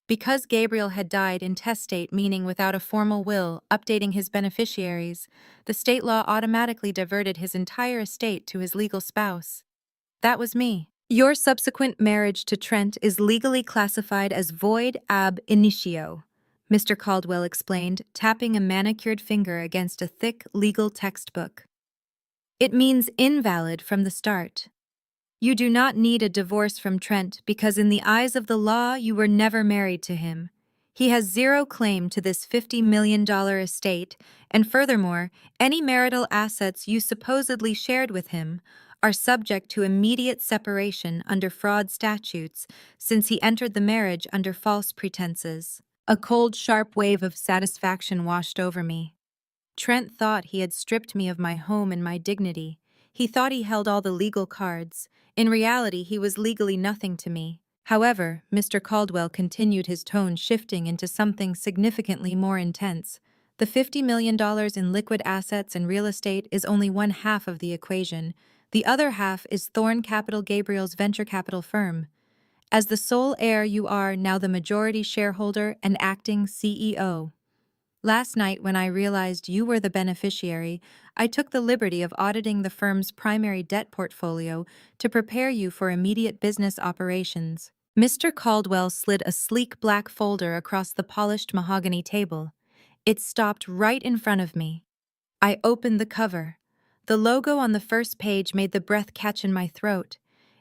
Because Gabriel had died intestate, meaning without a formal will updating his beneficiaries, the state law automatically diverted his entire estate to his legal spouse. That was me. Your subsequent marriage to Trent is legally classified as void ab initio, Mr. Caldwell explained, tapping a manicured finger against a thick legal textbook. It means invalid from the start. You do not need a divorce from Trent because in the eyes of the law you were never married to him. He has zero claim to this $50 million estate, and furthermore, any marital assets you supposedly shared with him are subject to immediate separation under fraud statutes since he entered the marriage under false pretenses. A cold, sharp wave of satisfaction washed over me. Trent thought he had stripped me of my home and my dignity. He thought he held all the legal cards. In reality, he was legally nothing to me. However, Mr. Caldwell continued, his tone shifting into something significantly more intense. The $50 million in liquid assets and real estate is only one half of the equation. The other half is Thorn Capital, Gabriel's venture capital firm. As the sole heir, you are now the majority shareholder and acting CEO. Last night, when I realized you were the beneficiary, I took the liberty of auditing the firm's primary debt portfolio to prepare you for immediate business operations. Mr. Caldwell slid a sleek black folder across the polished mahogany table. It stopped right in front of me. I opened the cover. The logo on the first page made the breath catch in my throat.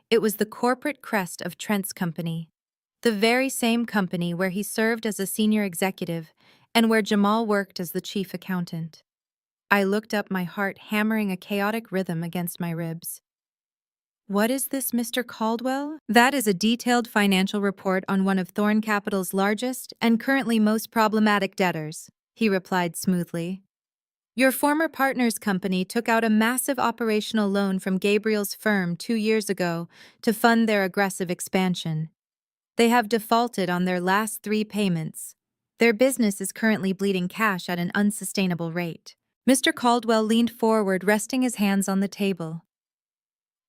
It was the corporate crest of Trent's company. The very same company where he served as a senior executive and where Jamal worked as the chief accountant. I looked up, my heart hammering a chaotic rhythm against my ribs. What is this, Mr. Caldwell? That is a detailed financial report on one of Thorn Capital's largest and currently most problematic debtors, he replied smoothly. Your former partner's company took out a massive operational loan from Gabriel's firm 2 years ago to fund their aggressive expansion. They have defaulted on their last 3 payments. Their business is currently bleeding cash at an unsustainable rate. Mr. Caldwell leaned forward, resting his hands on the table.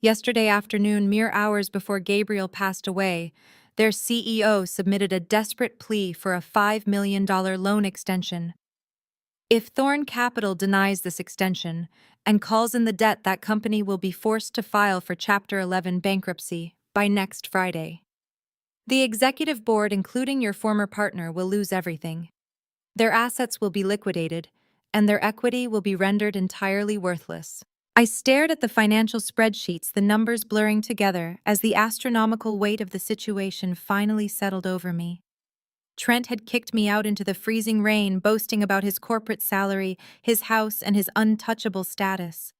Yesterday afternoon, mere hours before Gabriel passed away, their CEO submitted a desperate plea for a $5 million loan extension. If Thorn Capital denies this extension and calls in the debt, that company will be forced to file for Chapter 11 bankruptcy by next Friday. The executive board, including your former partner, will lose everything. Their assets will be liquidated, and their equity will be rendered entirely worthless. I stared at the financial spreadsheets, the numbers blurring together as the astronomical weight of the situation finally settled over me. Trent had kicked me out into the freezing rain, boasting about his corporate salary, his house, and his untouchable status.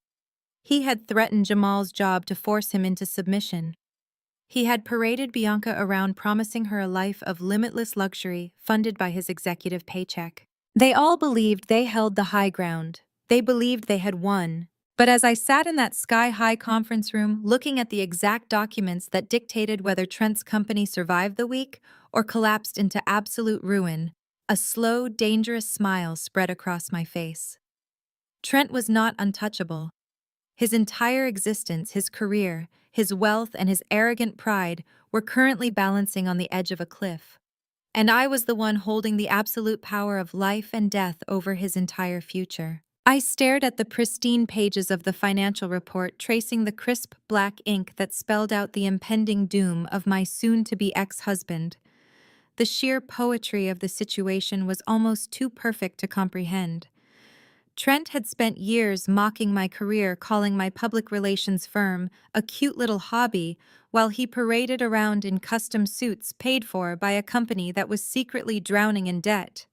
He had threatened Jamal's job to force him into submission. He had paraded Bianca around, promising her a life of limitless luxury funded by his executive paycheck. They all believed they held the high ground. They believed they had won. But as I sat in that sky-high conference room, looking at the exact documents that dictated whether Trent's company survived the week or collapsed into absolute ruin, a slow, dangerous smile spread across my face. Trent was not untouchable. His entire existence, his career, his wealth, and his arrogant pride were currently balancing on the edge of a cliff. And I was the one holding the absolute power of life and death over his entire future. I stared at the pristine pages of the financial report, tracing the crisp black ink that spelled out the impending doom of my soon-to-be ex-husband. The sheer poetry of the situation was almost too perfect to comprehend. Trent had spent years mocking my career, calling my public relations firm a cute little hobby, while he paraded around in custom suits paid for by a company that was secretly drowning in debt.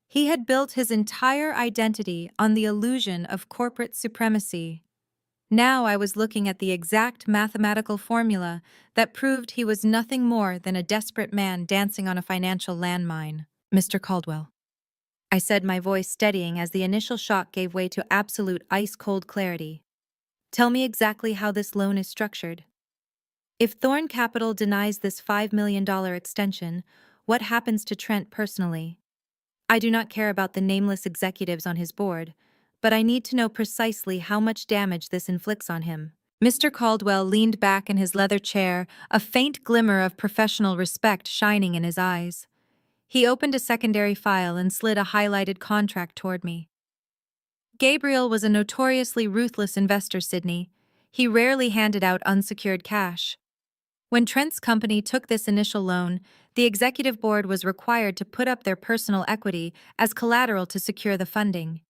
He had built his entire identity on the illusion of corporate supremacy. Now I was looking at the exact mathematical formula that proved he was nothing more than a desperate man dancing on a financial landmine. Mr. Caldwell, I said, my voice steadying as the initial shock gave way to absolute ice-cold clarity. Tell me exactly how this loan is structured. If Thorn Capital denies this $5 million extension, what happens to Trent personally? I do not care about the nameless executives on his board, but I need to know precisely how much damage this inflicts on him. Mr. Caldwell leaned back in his leather chair, a faint glimmer of professional respect shining in his eyes. He opened a secondary file and slid a highlighted contract toward me. Gabriel was a notoriously ruthless investor, Sydney. He rarely handed out unsecured cash. When Trent's company took this initial loan, the executive board was required to put up their personal equity as collateral to secure the funding.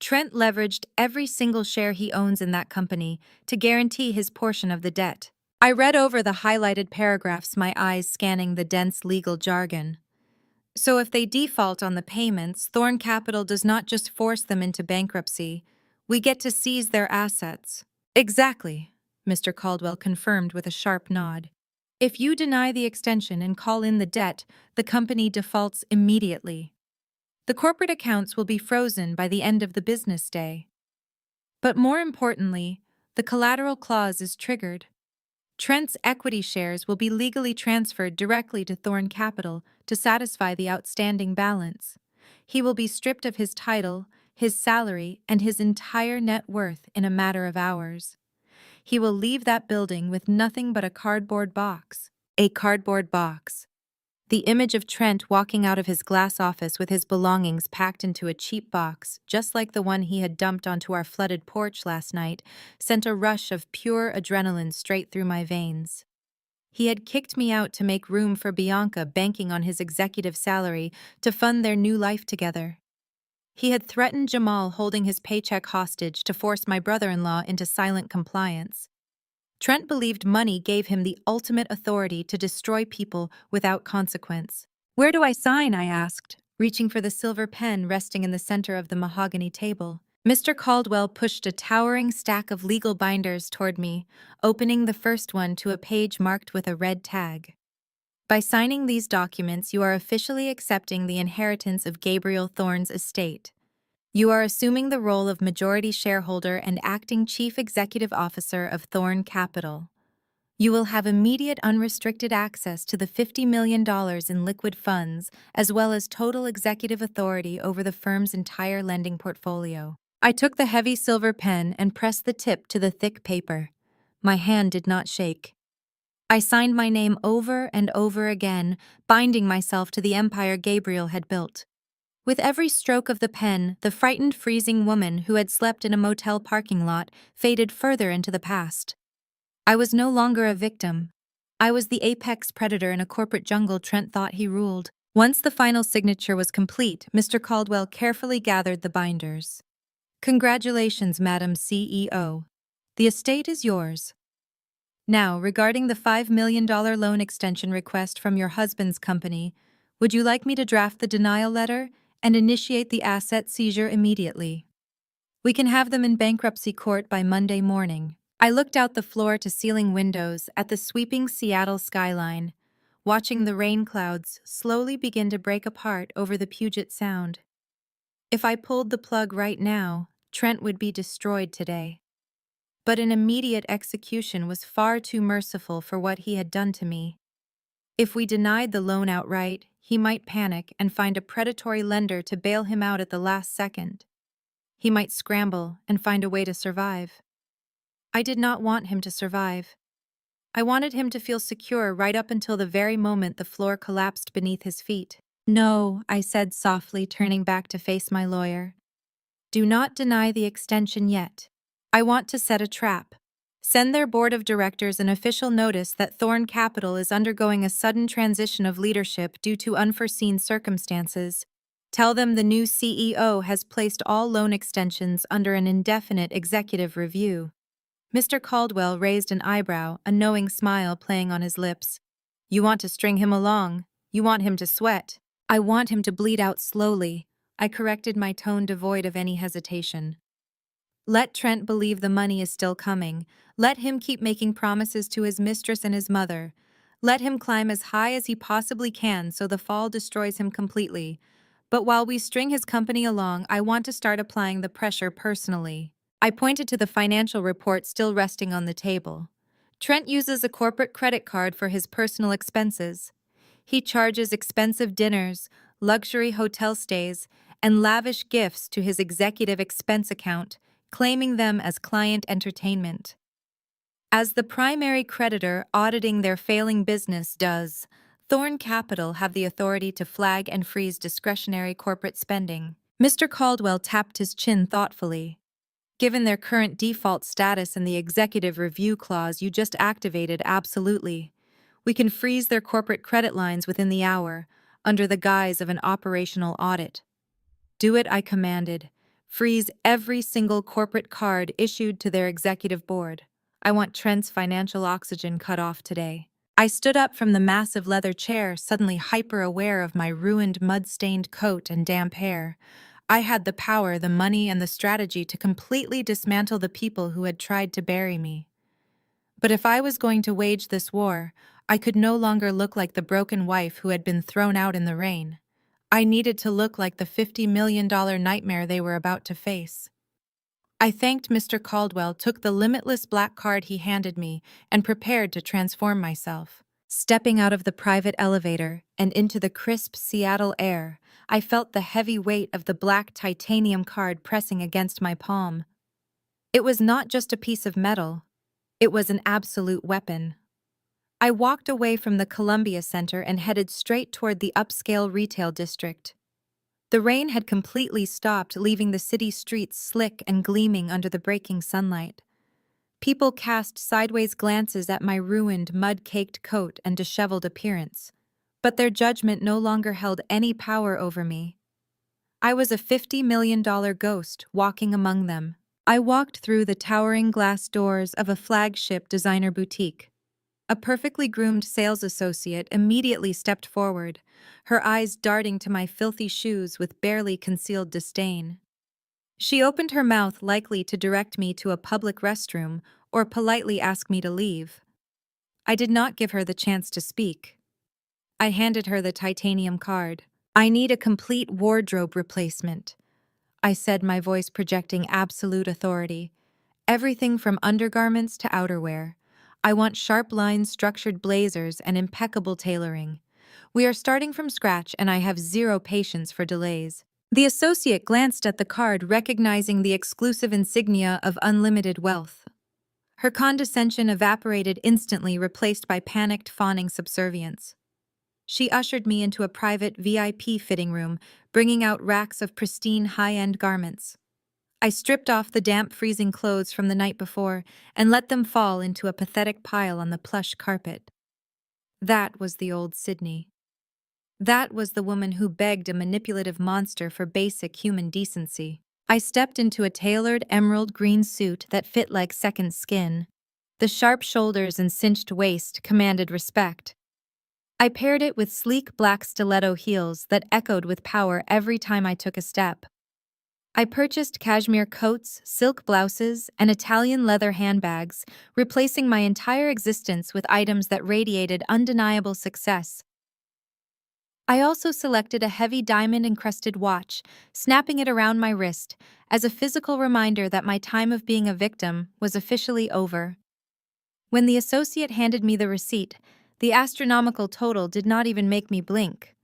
Trent leveraged every single share he owns in that company to guarantee his portion of the debt. I read over the highlighted paragraphs, my eyes scanning the dense legal jargon. So if they default on the payments, Thorn Capital does not just force them into bankruptcy. We get to seize their assets. Exactly, Mr. Caldwell confirmed with a sharp nod. If you deny the extension and call in the debt, the company defaults immediately. The corporate accounts will be frozen by the end of the business day. But more importantly, the collateral clause is triggered. Trent's equity shares will be legally transferred directly to Thorn Capital to satisfy the outstanding balance. He will be stripped of his title, his salary, and his entire net worth in a matter of hours. He will leave that building with nothing but a cardboard box. A cardboard box. The image of Trent walking out of his glass office with his belongings packed into a cheap box, just like the one he had dumped onto our flooded porch last night, sent a rush of pure adrenaline straight through my veins. He had kicked me out to make room for Bianca, banking on his executive salary to fund their new life together. He had threatened Jamal, holding his paycheck hostage to force my brother-in-law into silent compliance. Trent believed money gave him the ultimate authority to destroy people without consequence. Where do I sign? I asked, reaching for the silver pen resting in the center of the mahogany table. Mr. Caldwell pushed a towering stack of legal binders toward me, opening the first one to a page marked with a red tag. By signing these documents, you are officially accepting the inheritance of Gabriel Thorne's estate. You are assuming the role of majority shareholder and acting chief executive officer of Thorn Capital. You will have immediate unrestricted access to the $50 million in liquid funds, as well as total executive authority over the firm's entire lending portfolio. I took the heavy silver pen and pressed the tip to the thick paper. My hand did not shake. I signed my name over and over again, binding myself to the empire Gabriel had built. With every stroke of the pen, the frightened, freezing woman who had slept in a motel parking lot faded further into the past. I was no longer a victim. I was the apex predator in a corporate jungle Trent thought he ruled. Once the final signature was complete, Mr. Caldwell carefully gathered the binders. Congratulations, Madam CEO. The estate is yours. Now, regarding the $5 million loan extension request from your husband's company, would you like me to draft the denial letter and initiate the asset seizure immediately? We can have them in bankruptcy court by Monday morning. I looked out the floor-to-ceiling windows at the sweeping Seattle skyline, watching the rain clouds slowly begin to break apart over the Puget Sound. If I pulled the plug right now, Trent would be destroyed today. But an immediate execution was far too merciful for what he had done to me. If we denied the loan outright, he might panic and find a predatory lender to bail him out at the last second. He might scramble and find a way to survive. I did not want him to survive. I wanted him to feel secure right up until the very moment the floor collapsed beneath his feet. No, I said softly, turning back to face my lawyer. Do not deny the extension yet. I want to set a trap. Send their board of directors an official notice that Thorn Capital is undergoing a sudden transition of leadership due to unforeseen circumstances. Tell them the new CEO has placed all loan extensions under an indefinite executive review. Mr. Caldwell raised an eyebrow, a knowing smile playing on his lips. You want to string him along. You want him to sweat. I want him to bleed out slowly. I corrected my tone devoid of any hesitation. Let Trent believe the money is still coming. Let him keep making promises to his mistress and his mother. Let him climb as high as he possibly can so the fall destroys him completely. But while we string his company along, I want to start applying the pressure personally. I pointed to the financial report still resting on the table. Trent uses a corporate credit card for his personal expenses. He charges expensive dinners, luxury hotel stays, and lavish gifts to his executive expense account, claiming them as client entertainment. As the primary creditor auditing their failing business does, Thorn Capital have the authority to flag and freeze discretionary corporate spending. Mr. Caldwell tapped his chin thoughtfully. Given their current default status and the executive review clause you just activated, absolutely. We can freeze their corporate credit lines within the hour, under the guise of an operational audit. Do it, I commanded. Freeze every single corporate card issued to their executive board. I want Trent's financial oxygen cut off today. I stood up from the massive leather chair, suddenly hyper-aware of my ruined, mud-stained coat and damp hair. I had the power, the money, and the strategy to completely dismantle the people who had tried to bury me. But if I was going to wage this war, I could no longer look like the broken wife who had been thrown out in the rain. I needed to look like the $50 million nightmare they were about to face. I thanked Mr. Caldwell, took the limitless black card he handed me, and prepared to transform myself. Stepping out of the private elevator and into the crisp Seattle air, I felt the heavy weight of the black titanium card pressing against my palm. It was not just a piece of metal. It was an absolute weapon. I walked away from the Columbia Center and headed straight toward the upscale retail district. The rain had completely stopped, leaving the city streets slick and gleaming under the breaking sunlight. People cast sideways glances at my ruined, mud-caked coat and disheveled appearance, but their judgment no longer held any power over me. I was a $50 million ghost walking among them. I walked through the towering glass doors of a flagship designer boutique. A perfectly groomed sales associate immediately stepped forward, her eyes darting to my filthy shoes with barely concealed disdain. She opened her mouth, likely to direct me to a public restroom or politely ask me to leave. I did not give her the chance to speak. I handed her the titanium card. I need a complete wardrobe replacement, I said, my voice projecting absolute authority. Everything from undergarments to outerwear. I want sharp lines, structured blazers, and impeccable tailoring. We are starting from scratch, and I have zero patience for delays. The associate glanced at the card, recognizing the exclusive insignia of unlimited wealth. Her condescension evaporated instantly, replaced by panicked, fawning subservience. She ushered me into a private VIP fitting room, bringing out racks of pristine high-end garments. I stripped off the damp, freezing clothes from the night before and let them fall into a pathetic pile on the plush carpet. That was the old Sydney. That was the woman who begged a manipulative monster for basic human decency. I stepped into a tailored emerald green suit that fit like second skin. The sharp shoulders and cinched waist commanded respect. I paired it with sleek black stiletto heels that echoed with power every time I took a step. I purchased cashmere coats, silk blouses, and Italian leather handbags, replacing my entire existence with items that radiated undeniable success. I also selected a heavy diamond-encrusted watch, snapping it around my wrist, as a physical reminder that my time of being a victim was officially over. When the associate handed me the receipt, the astronomical total did not even make me blink.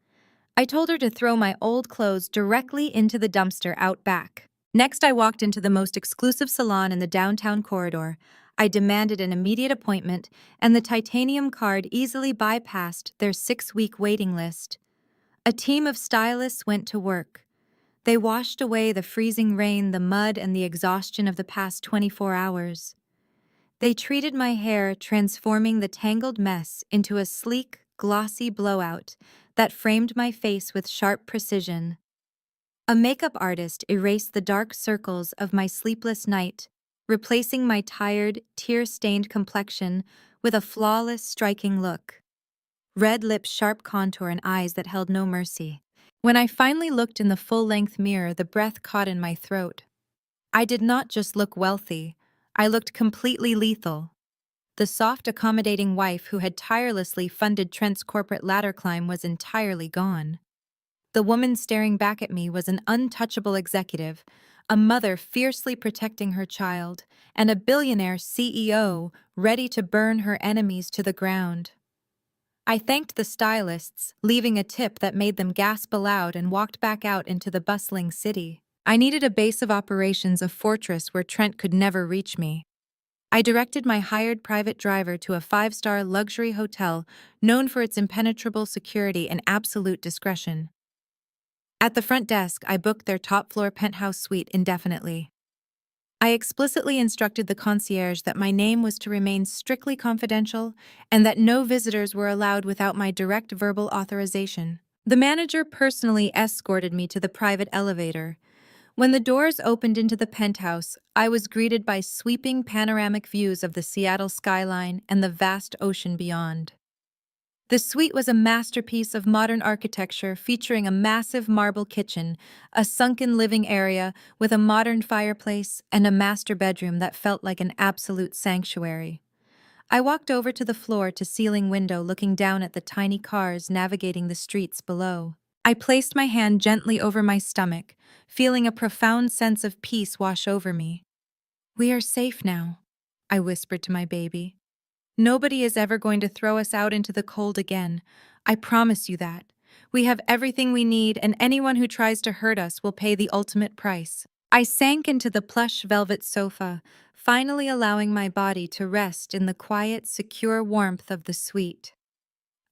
I told her to throw my old clothes directly into the dumpster out back. Next, I walked into the most exclusive salon in the downtown corridor. I demanded an immediate appointment, and the titanium card easily bypassed their 6-week waiting list. A team of stylists went to work. They washed away the freezing rain, the mud, and the exhaustion of the past 24 hours. They treated my hair, transforming the tangled mess into a sleek, glossy blowout that framed my face with sharp precision. A makeup artist erased the dark circles of my sleepless night, replacing my tired, tear-stained complexion with a flawless, striking look. Red lips, sharp contour, and eyes that held no mercy. When I finally looked in the full-length mirror, the breath caught in my throat. I did not just look wealthy, I looked completely lethal. The soft, accommodating wife who had tirelessly funded Trent's corporate ladder climb was entirely gone. The woman staring back at me was an untouchable executive, a mother fiercely protecting her child, and a billionaire CEO ready to burn her enemies to the ground. I thanked the stylists, leaving a tip that made them gasp aloud, and walked back out into the bustling city. I needed a base of operations, a fortress where Trent could never reach me. I directed my hired private driver to a 5-star luxury hotel known for its impenetrable security and absolute discretion. At the front desk, I booked their top-floor penthouse suite indefinitely. I explicitly instructed the concierge that my name was to remain strictly confidential and that no visitors were allowed without my direct verbal authorization. The manager personally escorted me to the private elevator. When the doors opened into the penthouse, I was greeted by sweeping panoramic views of the Seattle skyline and the vast ocean beyond. The suite was a masterpiece of modern architecture, featuring a massive marble kitchen, a sunken living area with a modern fireplace, and a master bedroom that felt like an absolute sanctuary. I walked over to the floor-to-ceiling window, looking down at the tiny cars navigating the streets below. I placed my hand gently over my stomach, feeling a profound sense of peace wash over me. "We are safe now," I whispered to my baby. "Nobody is ever going to throw us out into the cold again. I promise you that. We have everything we need, and anyone who tries to hurt us will pay the ultimate price." I sank into the plush velvet sofa, finally allowing my body to rest in the quiet, secure warmth of the suite.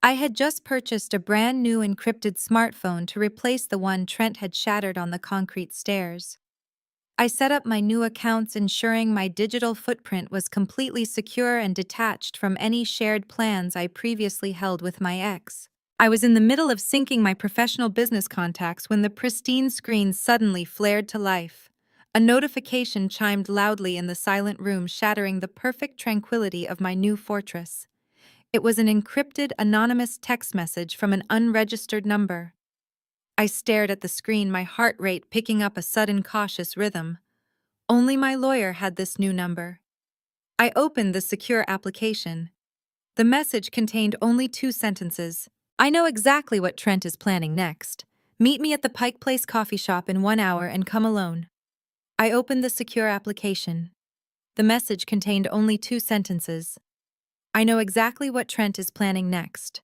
I had just purchased a brand new encrypted smartphone to replace the one Trent had shattered on the concrete stairs. I set up my new accounts, ensuring my digital footprint was completely secure and detached from any shared plans I previously held with my ex. I was in the middle of syncing my professional business contacts when the pristine screen suddenly flared to life. A notification chimed loudly in the silent room, shattering the perfect tranquility of my new fortress. It was an encrypted, anonymous text message from an unregistered number. I stared at the screen, my heart rate picking up a sudden cautious rhythm. Only my lawyer had this new number. I opened the secure application. The message contained only 2 sentences. "I know exactly what Trent is planning next. Meet me at the Pike Place coffee shop in 1 hour and come alone." I opened the secure application. The message contained only 2 sentences. "I know exactly what Trent is planning next.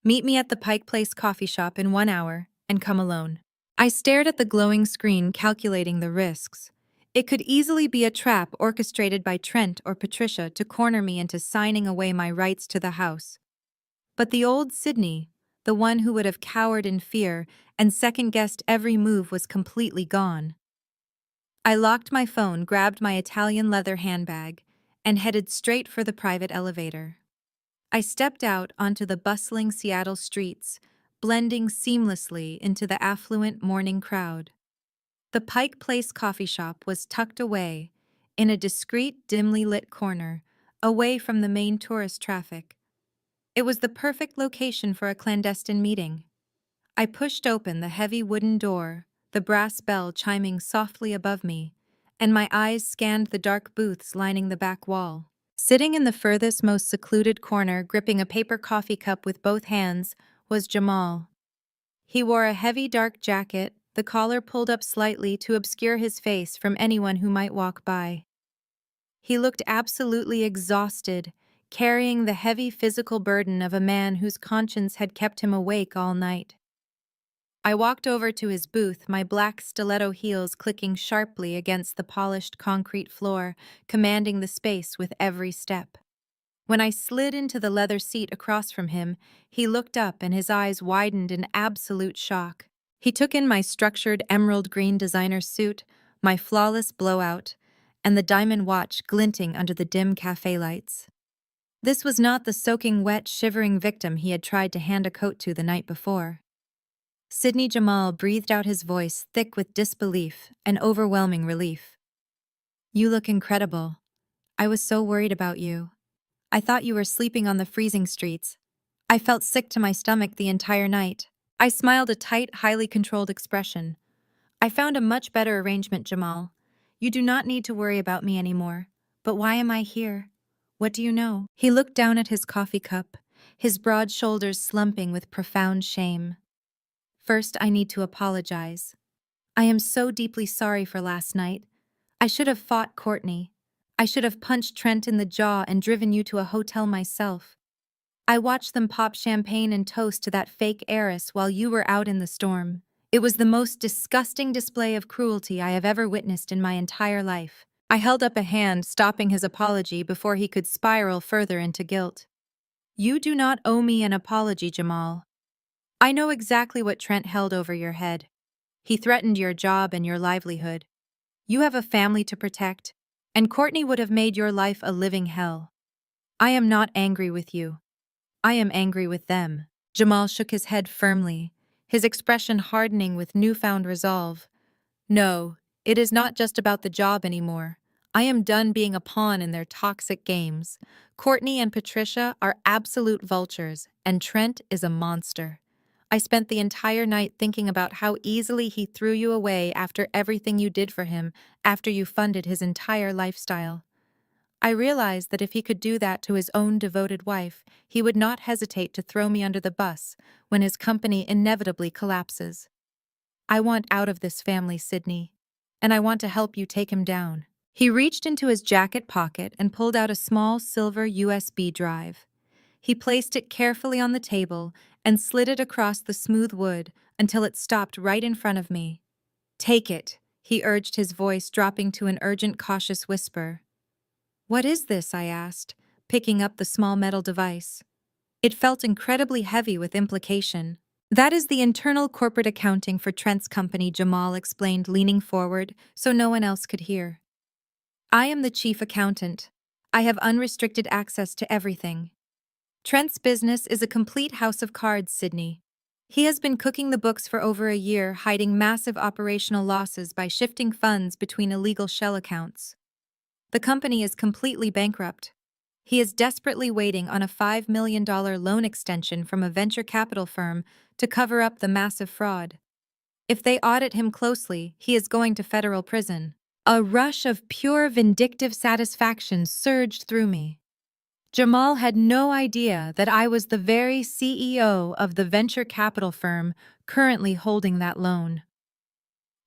Meet me at the Pike Place coffee shop in 1 hour and come alone." I stared at the glowing screen, calculating the risks. It could easily be a trap orchestrated by Trent or Patricia to corner me into signing away my rights to the house. But the old Sydney, the one who would have cowered in fear and second-guessed every move, was completely gone. I locked my phone, grabbed my Italian leather handbag, and headed straight for the private elevator. I stepped out onto the bustling Seattle streets, blending seamlessly into the affluent morning crowd. The Pike Place coffee shop was tucked away, in a discreet, dimly lit corner, away from the main tourist traffic. It was the perfect location for a clandestine meeting. I pushed open the heavy wooden door, the brass bell chiming softly above me, and my eyes scanned the dark booths lining the back wall. Sitting in the furthest, most secluded corner, gripping a paper coffee cup with both hands, was Jamal. He wore a heavy dark jacket, the collar pulled up slightly to obscure his face from anyone who might walk by. He looked absolutely exhausted, carrying the heavy physical burden of a man whose conscience had kept him awake all night. I walked over to his booth, my black stiletto heels clicking sharply against the polished concrete floor, commanding the space with every step. When I slid into the leather seat across from him, he looked up and his eyes widened in absolute shock. He took in my structured emerald green designer suit, my flawless blowout, and the diamond watch glinting under the dim cafe lights. This was not the soaking wet, shivering victim he had tried to hand a coat to the night before. Sidney Jamal breathed out, his voice thick with disbelief and overwhelming relief. "You look incredible. I was so worried about you. I thought you were sleeping on the freezing streets. I felt sick to my stomach the entire night." I smiled, a tight, highly controlled expression. "I found a much better arrangement, Jamal. You do not need to worry about me anymore. But why am I here? What do you know?" He looked down at his coffee cup, his broad shoulders slumping with profound shame. "First, I need to apologize. I am so deeply sorry for last night. I should have fought Courtney. I should have punched Trent in the jaw and driven you to a hotel myself. I watched them pop champagne and toast to that fake heiress while you were out in the storm. It was the most disgusting display of cruelty I have ever witnessed in my entire life." I held up a hand, stopping his apology before he could spiral further into guilt. "You do not owe me an apology, Jamal. I know exactly what Trent held over your head. He threatened your job and your livelihood. You have a family to protect, and Courtney would have made your life a living hell. I am not angry with you. I am angry with them." Jamal shook his head firmly, his expression hardening with newfound resolve. "No, it is not just about the job anymore. I am done being a pawn in their toxic games. Courtney and Patricia are absolute vultures, and Trent is a monster. I spent the entire night thinking about how easily he threw you away after everything you did for him, after you funded his entire lifestyle. I realized that if he could do that to his own devoted wife, he would not hesitate to throw me under the bus when his company inevitably collapses. I want out of this family, Sidney, and I want to help you take him down." He reached into his jacket pocket and pulled out a small silver USB drive. He placed it carefully on the table and slid it across the smooth wood until it stopped right in front of me. "Take it," he urged, his voice dropping to an urgent, cautious whisper. "What is this?" I asked, picking up the small metal device. It felt incredibly heavy with implication. "That is the internal corporate accounting for Trent's company," Jamal explained, leaning forward so no one else could hear. "I am the chief accountant. I have unrestricted access to everything. Trent's business is a complete house of cards, Sidney. He has been cooking the books for over a year, hiding massive operational losses by shifting funds between illegal shell accounts. The company is completely bankrupt. He is desperately waiting on a $5 million loan extension from a venture capital firm to cover up the massive fraud. If they audit him closely, he is going to federal prison." A rush of pure vindictive satisfaction surged through me. Jamal had no idea that I was the very CEO of the venture capital firm currently holding that loan.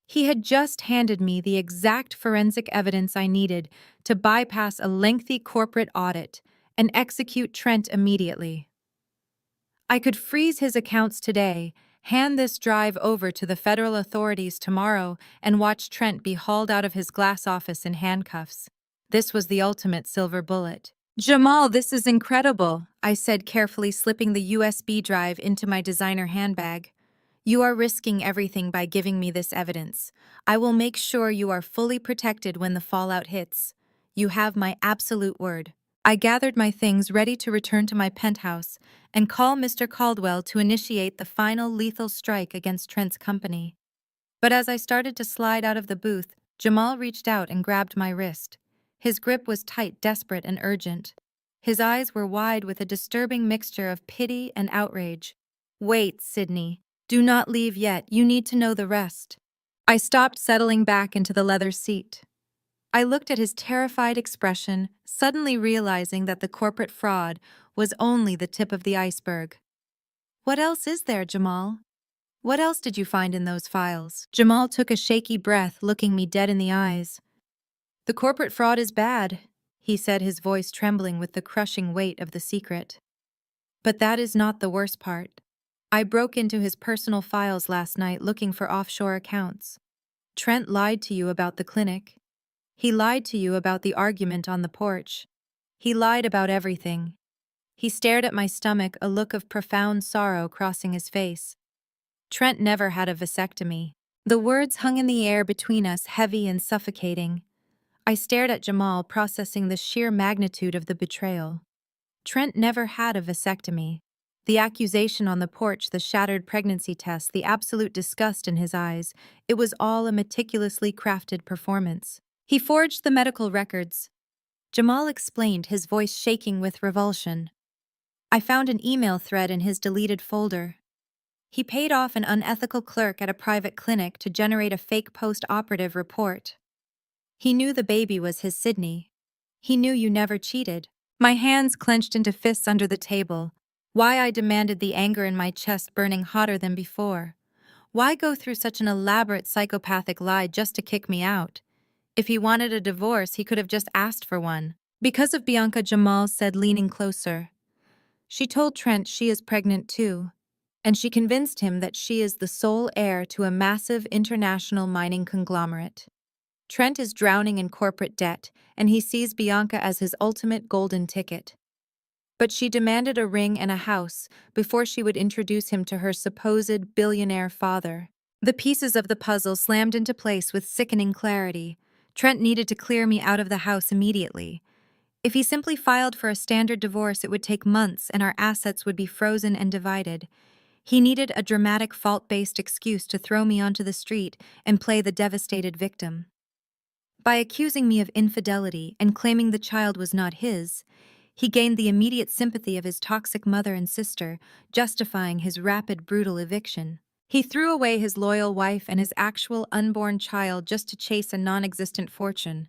He had just handed me the exact forensic evidence I needed to bypass a lengthy corporate audit and execute Trent immediately. I could freeze his accounts today, hand this drive over to the federal authorities tomorrow, and watch Trent be hauled out of his glass office in handcuffs. This was the ultimate silver bullet. Jamal, this is incredible, I said, carefully slipping the USB drive into my designer handbag. You are risking everything by giving me this evidence. I will make sure you are fully protected when the fallout hits. You have my absolute word. I gathered my things ready to return to my penthouse and call Mr. Caldwell to initiate the final lethal strike against Trent's company. But as I started to slide out of the booth, Jamal reached out and grabbed my wrist. His grip was tight, desperate, and urgent. His eyes were wide with a disturbing mixture of pity and outrage. Wait, Sydney. Do not leave yet. You need to know the rest. I stopped, settling back into the leather seat. I looked at his terrified expression, suddenly realizing that the corporate fraud was only the tip of the iceberg. What else is there, Jamal? What else did you find in those files? Jamal took a shaky breath, looking me dead in the eyes. The corporate fraud is bad, he said, his voice trembling with the crushing weight of the secret. But that is not the worst part. I broke into his personal files last night looking for offshore accounts. Trent lied to you about the clinic. He lied to you about the argument on the porch. He lied about everything. He stared at my stomach, a look of profound sorrow crossing his face. Trent never had a vasectomy. The words hung in the air between us, heavy and suffocating. I stared at Jamal, processing the sheer magnitude of the betrayal. Trent never had a vasectomy. The accusation on the porch, the shattered pregnancy test, the absolute disgust in his eyes, it was all a meticulously crafted performance. He forged the medical records. Jamal explained, his voice shaking with revulsion. I found an email thread in his deleted folder. He paid off an unethical clerk at a private clinic to generate a fake post-operative report. He knew the baby was his, Sydney. He knew you never cheated. My hands clenched into fists under the table. Why, I demanded, the anger in my chest burning hotter than before. Why go through such an elaborate psychopathic lie just to kick me out? If he wanted a divorce, he could have just asked for one. Because of Bianca, Jamal said, leaning closer. She told Trent she is pregnant too, and she convinced him that she is the sole heir to a massive international mining conglomerate. Trent is drowning in corporate debt, and he sees Bianca as his ultimate golden ticket. But she demanded a ring and a house before she would introduce him to her supposed billionaire father. The pieces of the puzzle slammed into place with sickening clarity. Trent needed to clear me out of the house immediately. If he simply filed for a standard divorce, it would take months and our assets would be frozen and divided. He needed a dramatic fault-based excuse to throw me onto the street and play the devastated victim. By accusing me of infidelity and claiming the child was not his, he gained the immediate sympathy of his toxic mother and sister, justifying his rapid, brutal eviction. He threw away his loyal wife and his actual unborn child just to chase a non-existent fortune.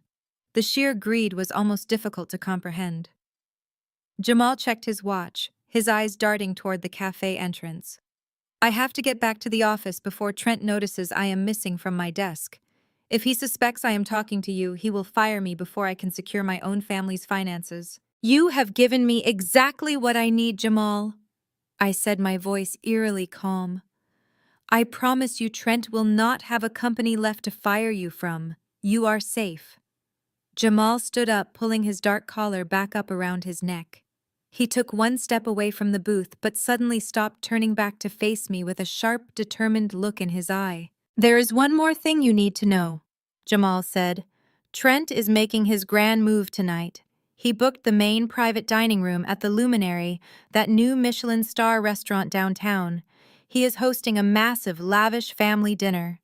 The sheer greed was almost difficult to comprehend. Jamal checked his watch, his eyes darting toward the cafe entrance. I have to get back to the office before Trent notices I am missing from my desk. If he suspects I am talking to you, he will fire me before I can secure my own family's finances. You have given me exactly what I need, Jamal, I said, my voice eerily calm. I promise you Trent will not have a company left to fire you from. You are safe. Jamal stood up, pulling his dark collar back up around his neck. He took one step away from the booth, but suddenly stopped, turning back to face me with a sharp, determined look in his eye. There is one more thing you need to know, Jamal said. Trent is making his grand move tonight. He booked the main private dining room at the Luminary, that new Michelin star restaurant downtown. He is hosting a massive, lavish family dinner.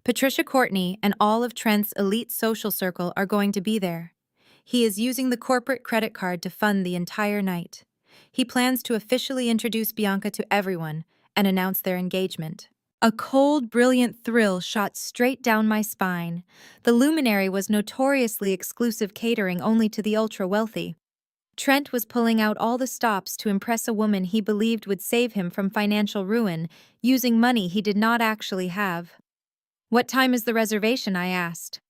Patricia Courtney and all of Trent's elite social circle are going to be there. He is using the corporate credit card to fund the entire night. He plans to officially introduce Bianca to everyone and announce their engagement. A cold, brilliant thrill shot straight down my spine. The Luminary was notoriously exclusive catering only to the ultra-wealthy. Trent was pulling out all the stops to impress a woman he believed would save him from financial ruin, using money he did not actually have. What time is the reservation? I asked.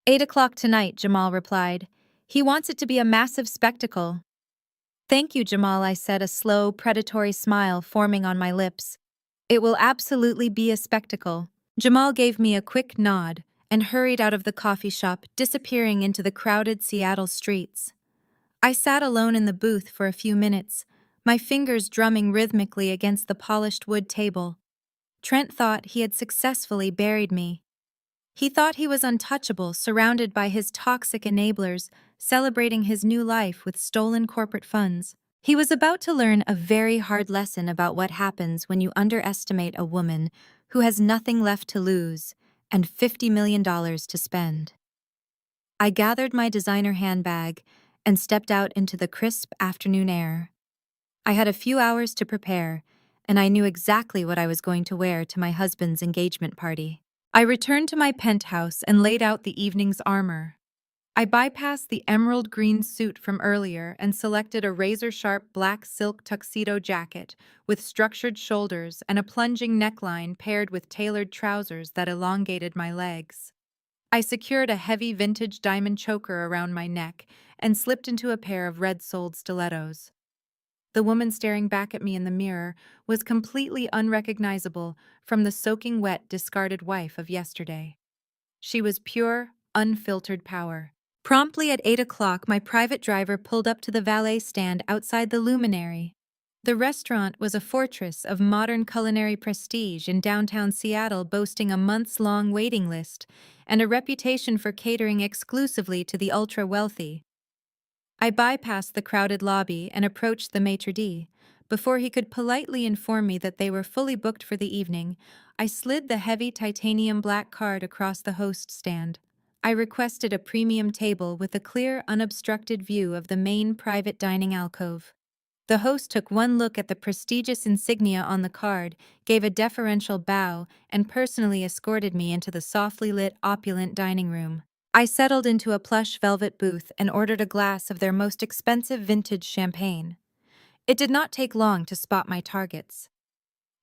8 o'clock tonight, Jamal replied. He wants it to be a massive spectacle. Thank you, Jamal, I said, a slow, predatory smile forming on my lips. It will absolutely be a spectacle. Jamal gave me a quick nod and hurried out of the coffee shop, disappearing into the crowded Seattle streets. I sat alone in the booth for a few minutes, my fingers drumming rhythmically against the polished wood table. Trent thought he had successfully buried me. He thought he was untouchable, surrounded by his toxic enablers, celebrating his new life with stolen corporate funds. He was about to learn a very hard lesson about what happens when you underestimate a woman who has nothing left to lose and $50 million to spend. I gathered my designer handbag and stepped out into the crisp afternoon air. I had a few hours to prepare, and I knew exactly what I was going to wear to my husband's engagement party. I returned to my penthouse and laid out the evening's armor. I bypassed the emerald green suit from earlier and selected a razor-sharp black silk tuxedo jacket with structured shoulders and a plunging neckline paired with tailored trousers that elongated my legs. I secured a heavy vintage diamond choker around my neck and slipped into a pair of red-soled stilettos. The woman staring back at me in the mirror was completely unrecognizable from the soaking wet, discarded wife of yesterday. She was pure, unfiltered power. Promptly at 8 o'clock, my private driver pulled up to the valet stand outside the Luminary. The restaurant was a fortress of modern culinary prestige in downtown Seattle, boasting a months-long waiting list and a reputation for catering exclusively to the ultra-wealthy. I bypassed the crowded lobby and approached the maitre d'. Before he could politely inform me that they were fully booked for the evening, I slid the heavy titanium black card across the host stand. I requested a premium table with a clear, unobstructed view of the main private dining alcove. The host took one look at the prestigious insignia on the card, gave a deferential bow, and personally escorted me into the softly lit, opulent dining room. I settled into a plush velvet booth and ordered a glass of their most expensive vintage champagne. It did not take long to spot my targets.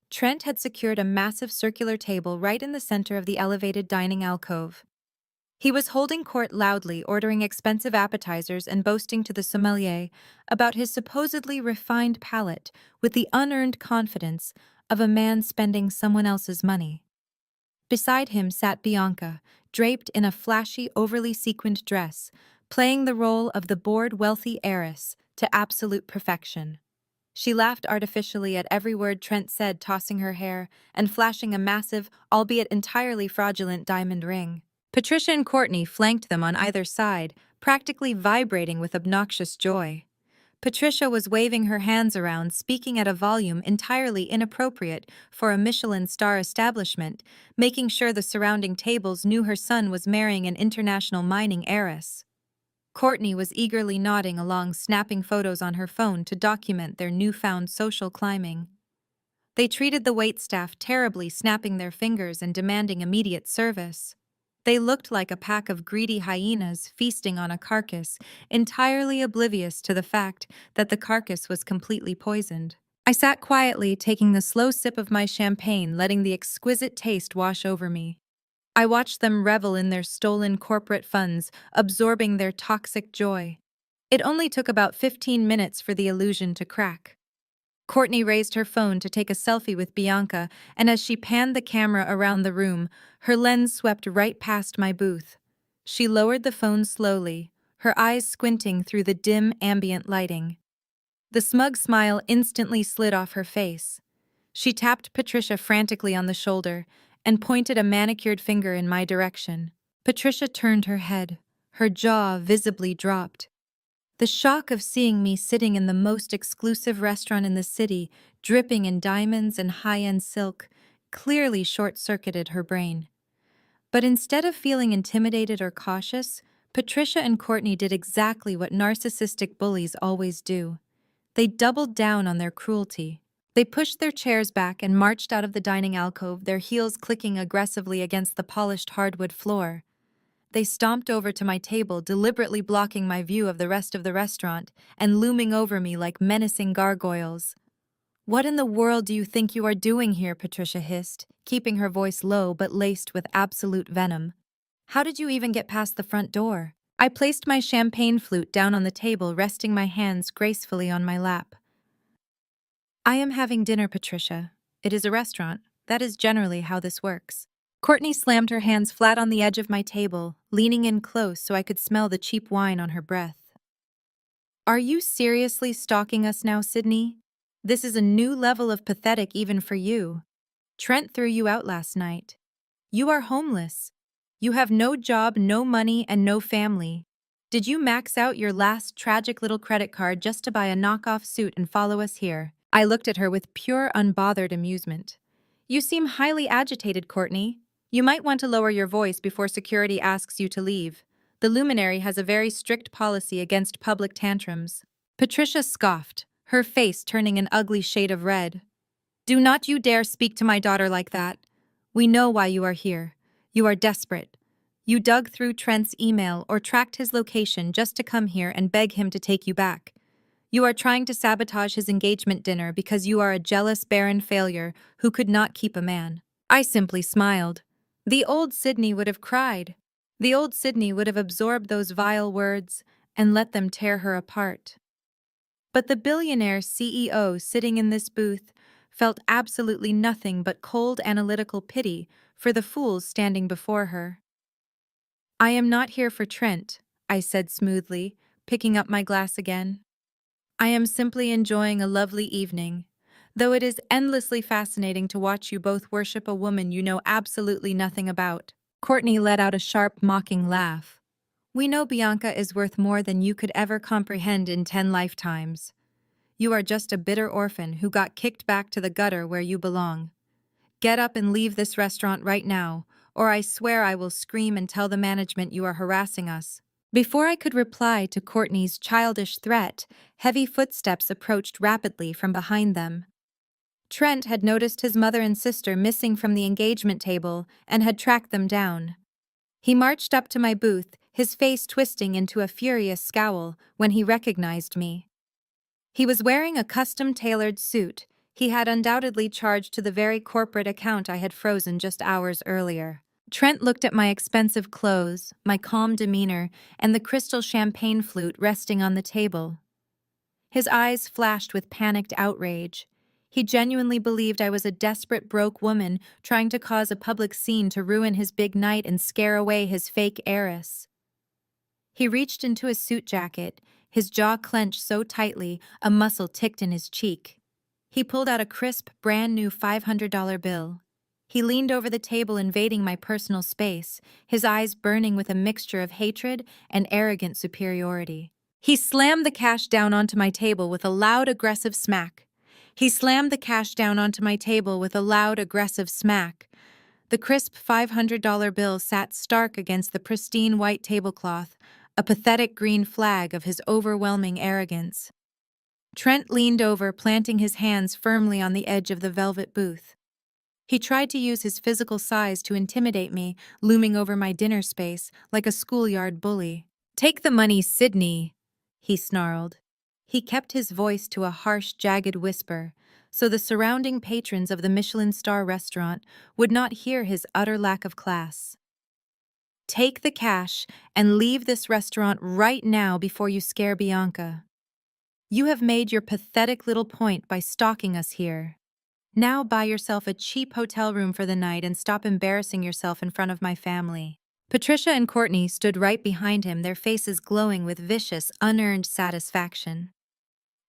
Trent had secured a massive circular table right in the center of the elevated dining alcove. He was holding court loudly, ordering expensive appetizers and boasting to the sommelier about his supposedly refined palate with the unearned confidence of a man spending someone else's money. Beside him sat Bianca, draped in a flashy, overly sequined dress, playing the role of the bored, wealthy heiress to absolute perfection. She laughed artificially at every word Trent said, tossing her hair and flashing a massive, albeit entirely fraudulent diamond ring. Patricia and Courtney flanked them on either side, practically vibrating with obnoxious joy. Patricia was waving her hands around, speaking at a volume entirely inappropriate for a Michelin star establishment, making sure the surrounding tables knew her son was marrying an international mining heiress. Courtney was eagerly nodding along, snapping photos on her phone to document their newfound social climbing. They treated the waitstaff terribly, snapping their fingers and demanding immediate service. They looked like a pack of greedy hyenas feasting on a carcass, entirely oblivious to the fact that the carcass was completely poisoned. I sat quietly, taking the slow sip of my champagne, letting the exquisite taste wash over me. I watched them revel in their stolen corporate funds, absorbing their toxic joy. It only took about 15 minutes for the illusion to crack. Courtney raised her phone to take a selfie with Bianca, and as she panned the camera around the room, her lens swept right past my booth. She lowered the phone slowly, her eyes squinting through the dim ambient lighting. The smug smile instantly slid off her face. She tapped Patricia frantically on the shoulder and pointed a manicured finger in my direction. Patricia turned her head, her jaw visibly dropped. The shock of seeing me sitting in the most exclusive restaurant in the city, dripping in diamonds and high-end silk, clearly short-circuited her brain. But instead of feeling intimidated or cautious, Patricia and Courtney did exactly what narcissistic bullies always do. They doubled down on their cruelty. They pushed their chairs back and marched out of the dining alcove, their heels clicking aggressively against the polished hardwood floor. They stomped over to my table, deliberately blocking my view of the rest of the restaurant and looming over me like menacing gargoyles. "What in the world do you think you are doing here?" Patricia hissed, keeping her voice low but laced with absolute venom. "How did you even get past the front door?" I placed my champagne flute down on the table, resting my hands gracefully on my lap. "I am having dinner, Patricia. It is a restaurant. That is generally how this works." Courtney slammed her hands flat on the edge of my table, leaning in close so I could smell the cheap wine on her breath. Are you seriously stalking us now, Sydney? This is a new level of pathetic even for you. Trent threw you out last night. You are homeless. You have no job, no money, and no family. Did you max out your last tragic little credit card just to buy a knockoff suit and follow us here? I looked at her with pure, unbothered amusement. You seem highly agitated, Courtney. You might want to lower your voice before security asks you to leave. The luminary has a very strict policy against public tantrums. Patricia scoffed, her face turning an ugly shade of red. Do not you dare speak to my daughter like that. We know why you are here. You are desperate. You dug through Trent's email or tracked his location just to come here and beg him to take you back. You are trying to sabotage his engagement dinner because you are a jealous, barren failure who could not keep a man. I simply smiled. The old Sydney would have cried. The old Sydney would have absorbed those vile words and let them tear her apart. But the billionaire CEO sitting in this booth felt absolutely nothing but cold analytical pity for the fools standing before her. I am not here for Trent, I said smoothly, picking up my glass again. I am simply enjoying a lovely evening, though it is endlessly fascinating to watch you both worship a woman you know absolutely nothing about. Courtney let out a sharp, mocking laugh. We know Bianca is worth more than you could ever comprehend in 10 lifetimes. You are just a bitter orphan who got kicked back to the gutter where you belong. Get up and leave this restaurant right now, or I swear I will scream and tell the management you are harassing us. Before I could reply to Courtney's childish threat, heavy footsteps approached rapidly from behind them. Trent had noticed his mother and sister missing from the engagement table and had tracked them down. He marched up to my booth, his face twisting into a furious scowl when he recognized me. He was wearing a custom-tailored suit he had undoubtedly charged to the very corporate account I had frozen just hours earlier. Trent looked at my expensive clothes, my calm demeanor, and the crystal champagne flute resting on the table. His eyes flashed with panicked outrage. He genuinely believed I was a desperate broke woman trying to cause a public scene to ruin his big night and scare away his fake heiress. He reached into his suit jacket, his jaw clenched so tightly a muscle ticked in his cheek. He pulled out a crisp, brand-new $500 bill. He leaned over the table, invading my personal space, his eyes burning with a mixture of hatred and arrogant superiority. He slammed the cash down onto my table with a loud, aggressive smack. He slammed the cash down onto my table with a loud, aggressive smack. The crisp $500 bill sat stark against the pristine white tablecloth, a pathetic green flag of his overwhelming arrogance. Trent leaned over, planting his hands firmly on the edge of the velvet booth. He tried to use his physical size to intimidate me, looming over my dinner space like a schoolyard bully. "Take the money, Sydney," he snarled. He kept his voice to a harsh, jagged whisper, so the surrounding patrons of the Michelin star restaurant would not hear his utter lack of class. "Take the cash and leave this restaurant right now before you scare Bianca. You have made your pathetic little point by stalking us here. Now buy yourself a cheap hotel room for the night and stop embarrassing yourself in front of my family." Patricia and Courtney stood right behind him, their faces glowing with vicious, unearned satisfaction.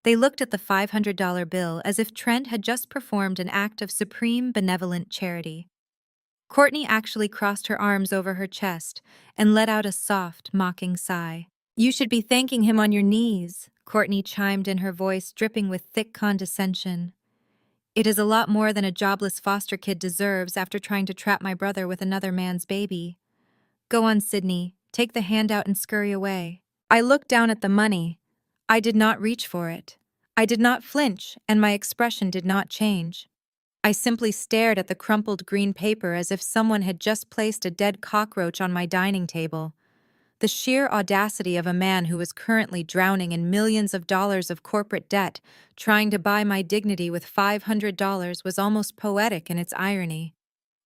They looked at the $500 bill as if Trent had just performed an act of supreme benevolent charity. Courtney actually crossed her arms over her chest and let out a soft, mocking sigh. "You should be thanking him on your knees," Courtney chimed in, her voice dripping with thick condescension. "It is a lot more than a jobless foster kid deserves after trying to trap my brother with another man's baby. Go on, Sydney, take the handout and scurry away." I looked down at the money. I did not reach for it. I did not flinch, and my expression did not change. I simply stared at the crumpled green paper as if someone had just placed a dead cockroach on my dining table. The sheer audacity of a man who was currently drowning in millions of dollars of corporate debt, trying to buy my dignity with $500, was almost poetic in its irony.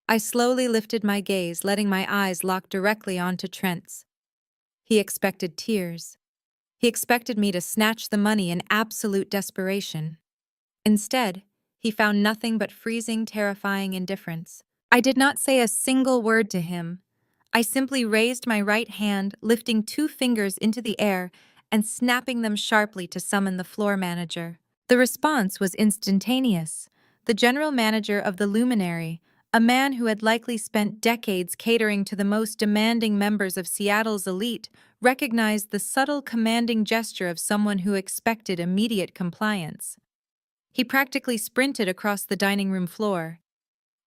I slowly lifted my gaze, letting my eyes lock directly onto Trent's. He expected tears. He expected me to snatch the money in absolute desperation. Instead, he found nothing but freezing, terrifying indifference. I did not say a single word to him. I simply raised my right hand, lifting 2 fingers into the air and snapping them sharply to summon the floor manager. The response was instantaneous. The general manager of the Luminary, a man who had likely spent decades catering to the most demanding members of Seattle's elite, recognized the subtle commanding gesture of someone who expected immediate compliance. He practically sprinted across the dining room floor.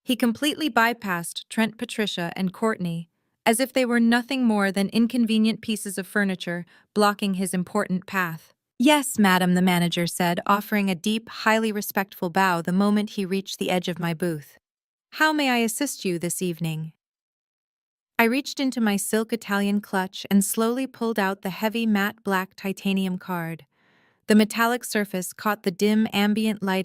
He completely bypassed Trent, Patricia, and Courtney, as if they were nothing more than inconvenient pieces of furniture blocking his important path. "Yes, madam," the manager said, offering a deep, highly respectful bow the moment he reached the edge of my booth. "How may I assist you this evening?" I reached into my silk Italian clutch and slowly pulled out the heavy matte black titanium card. The metallic surface caught the dim ambient light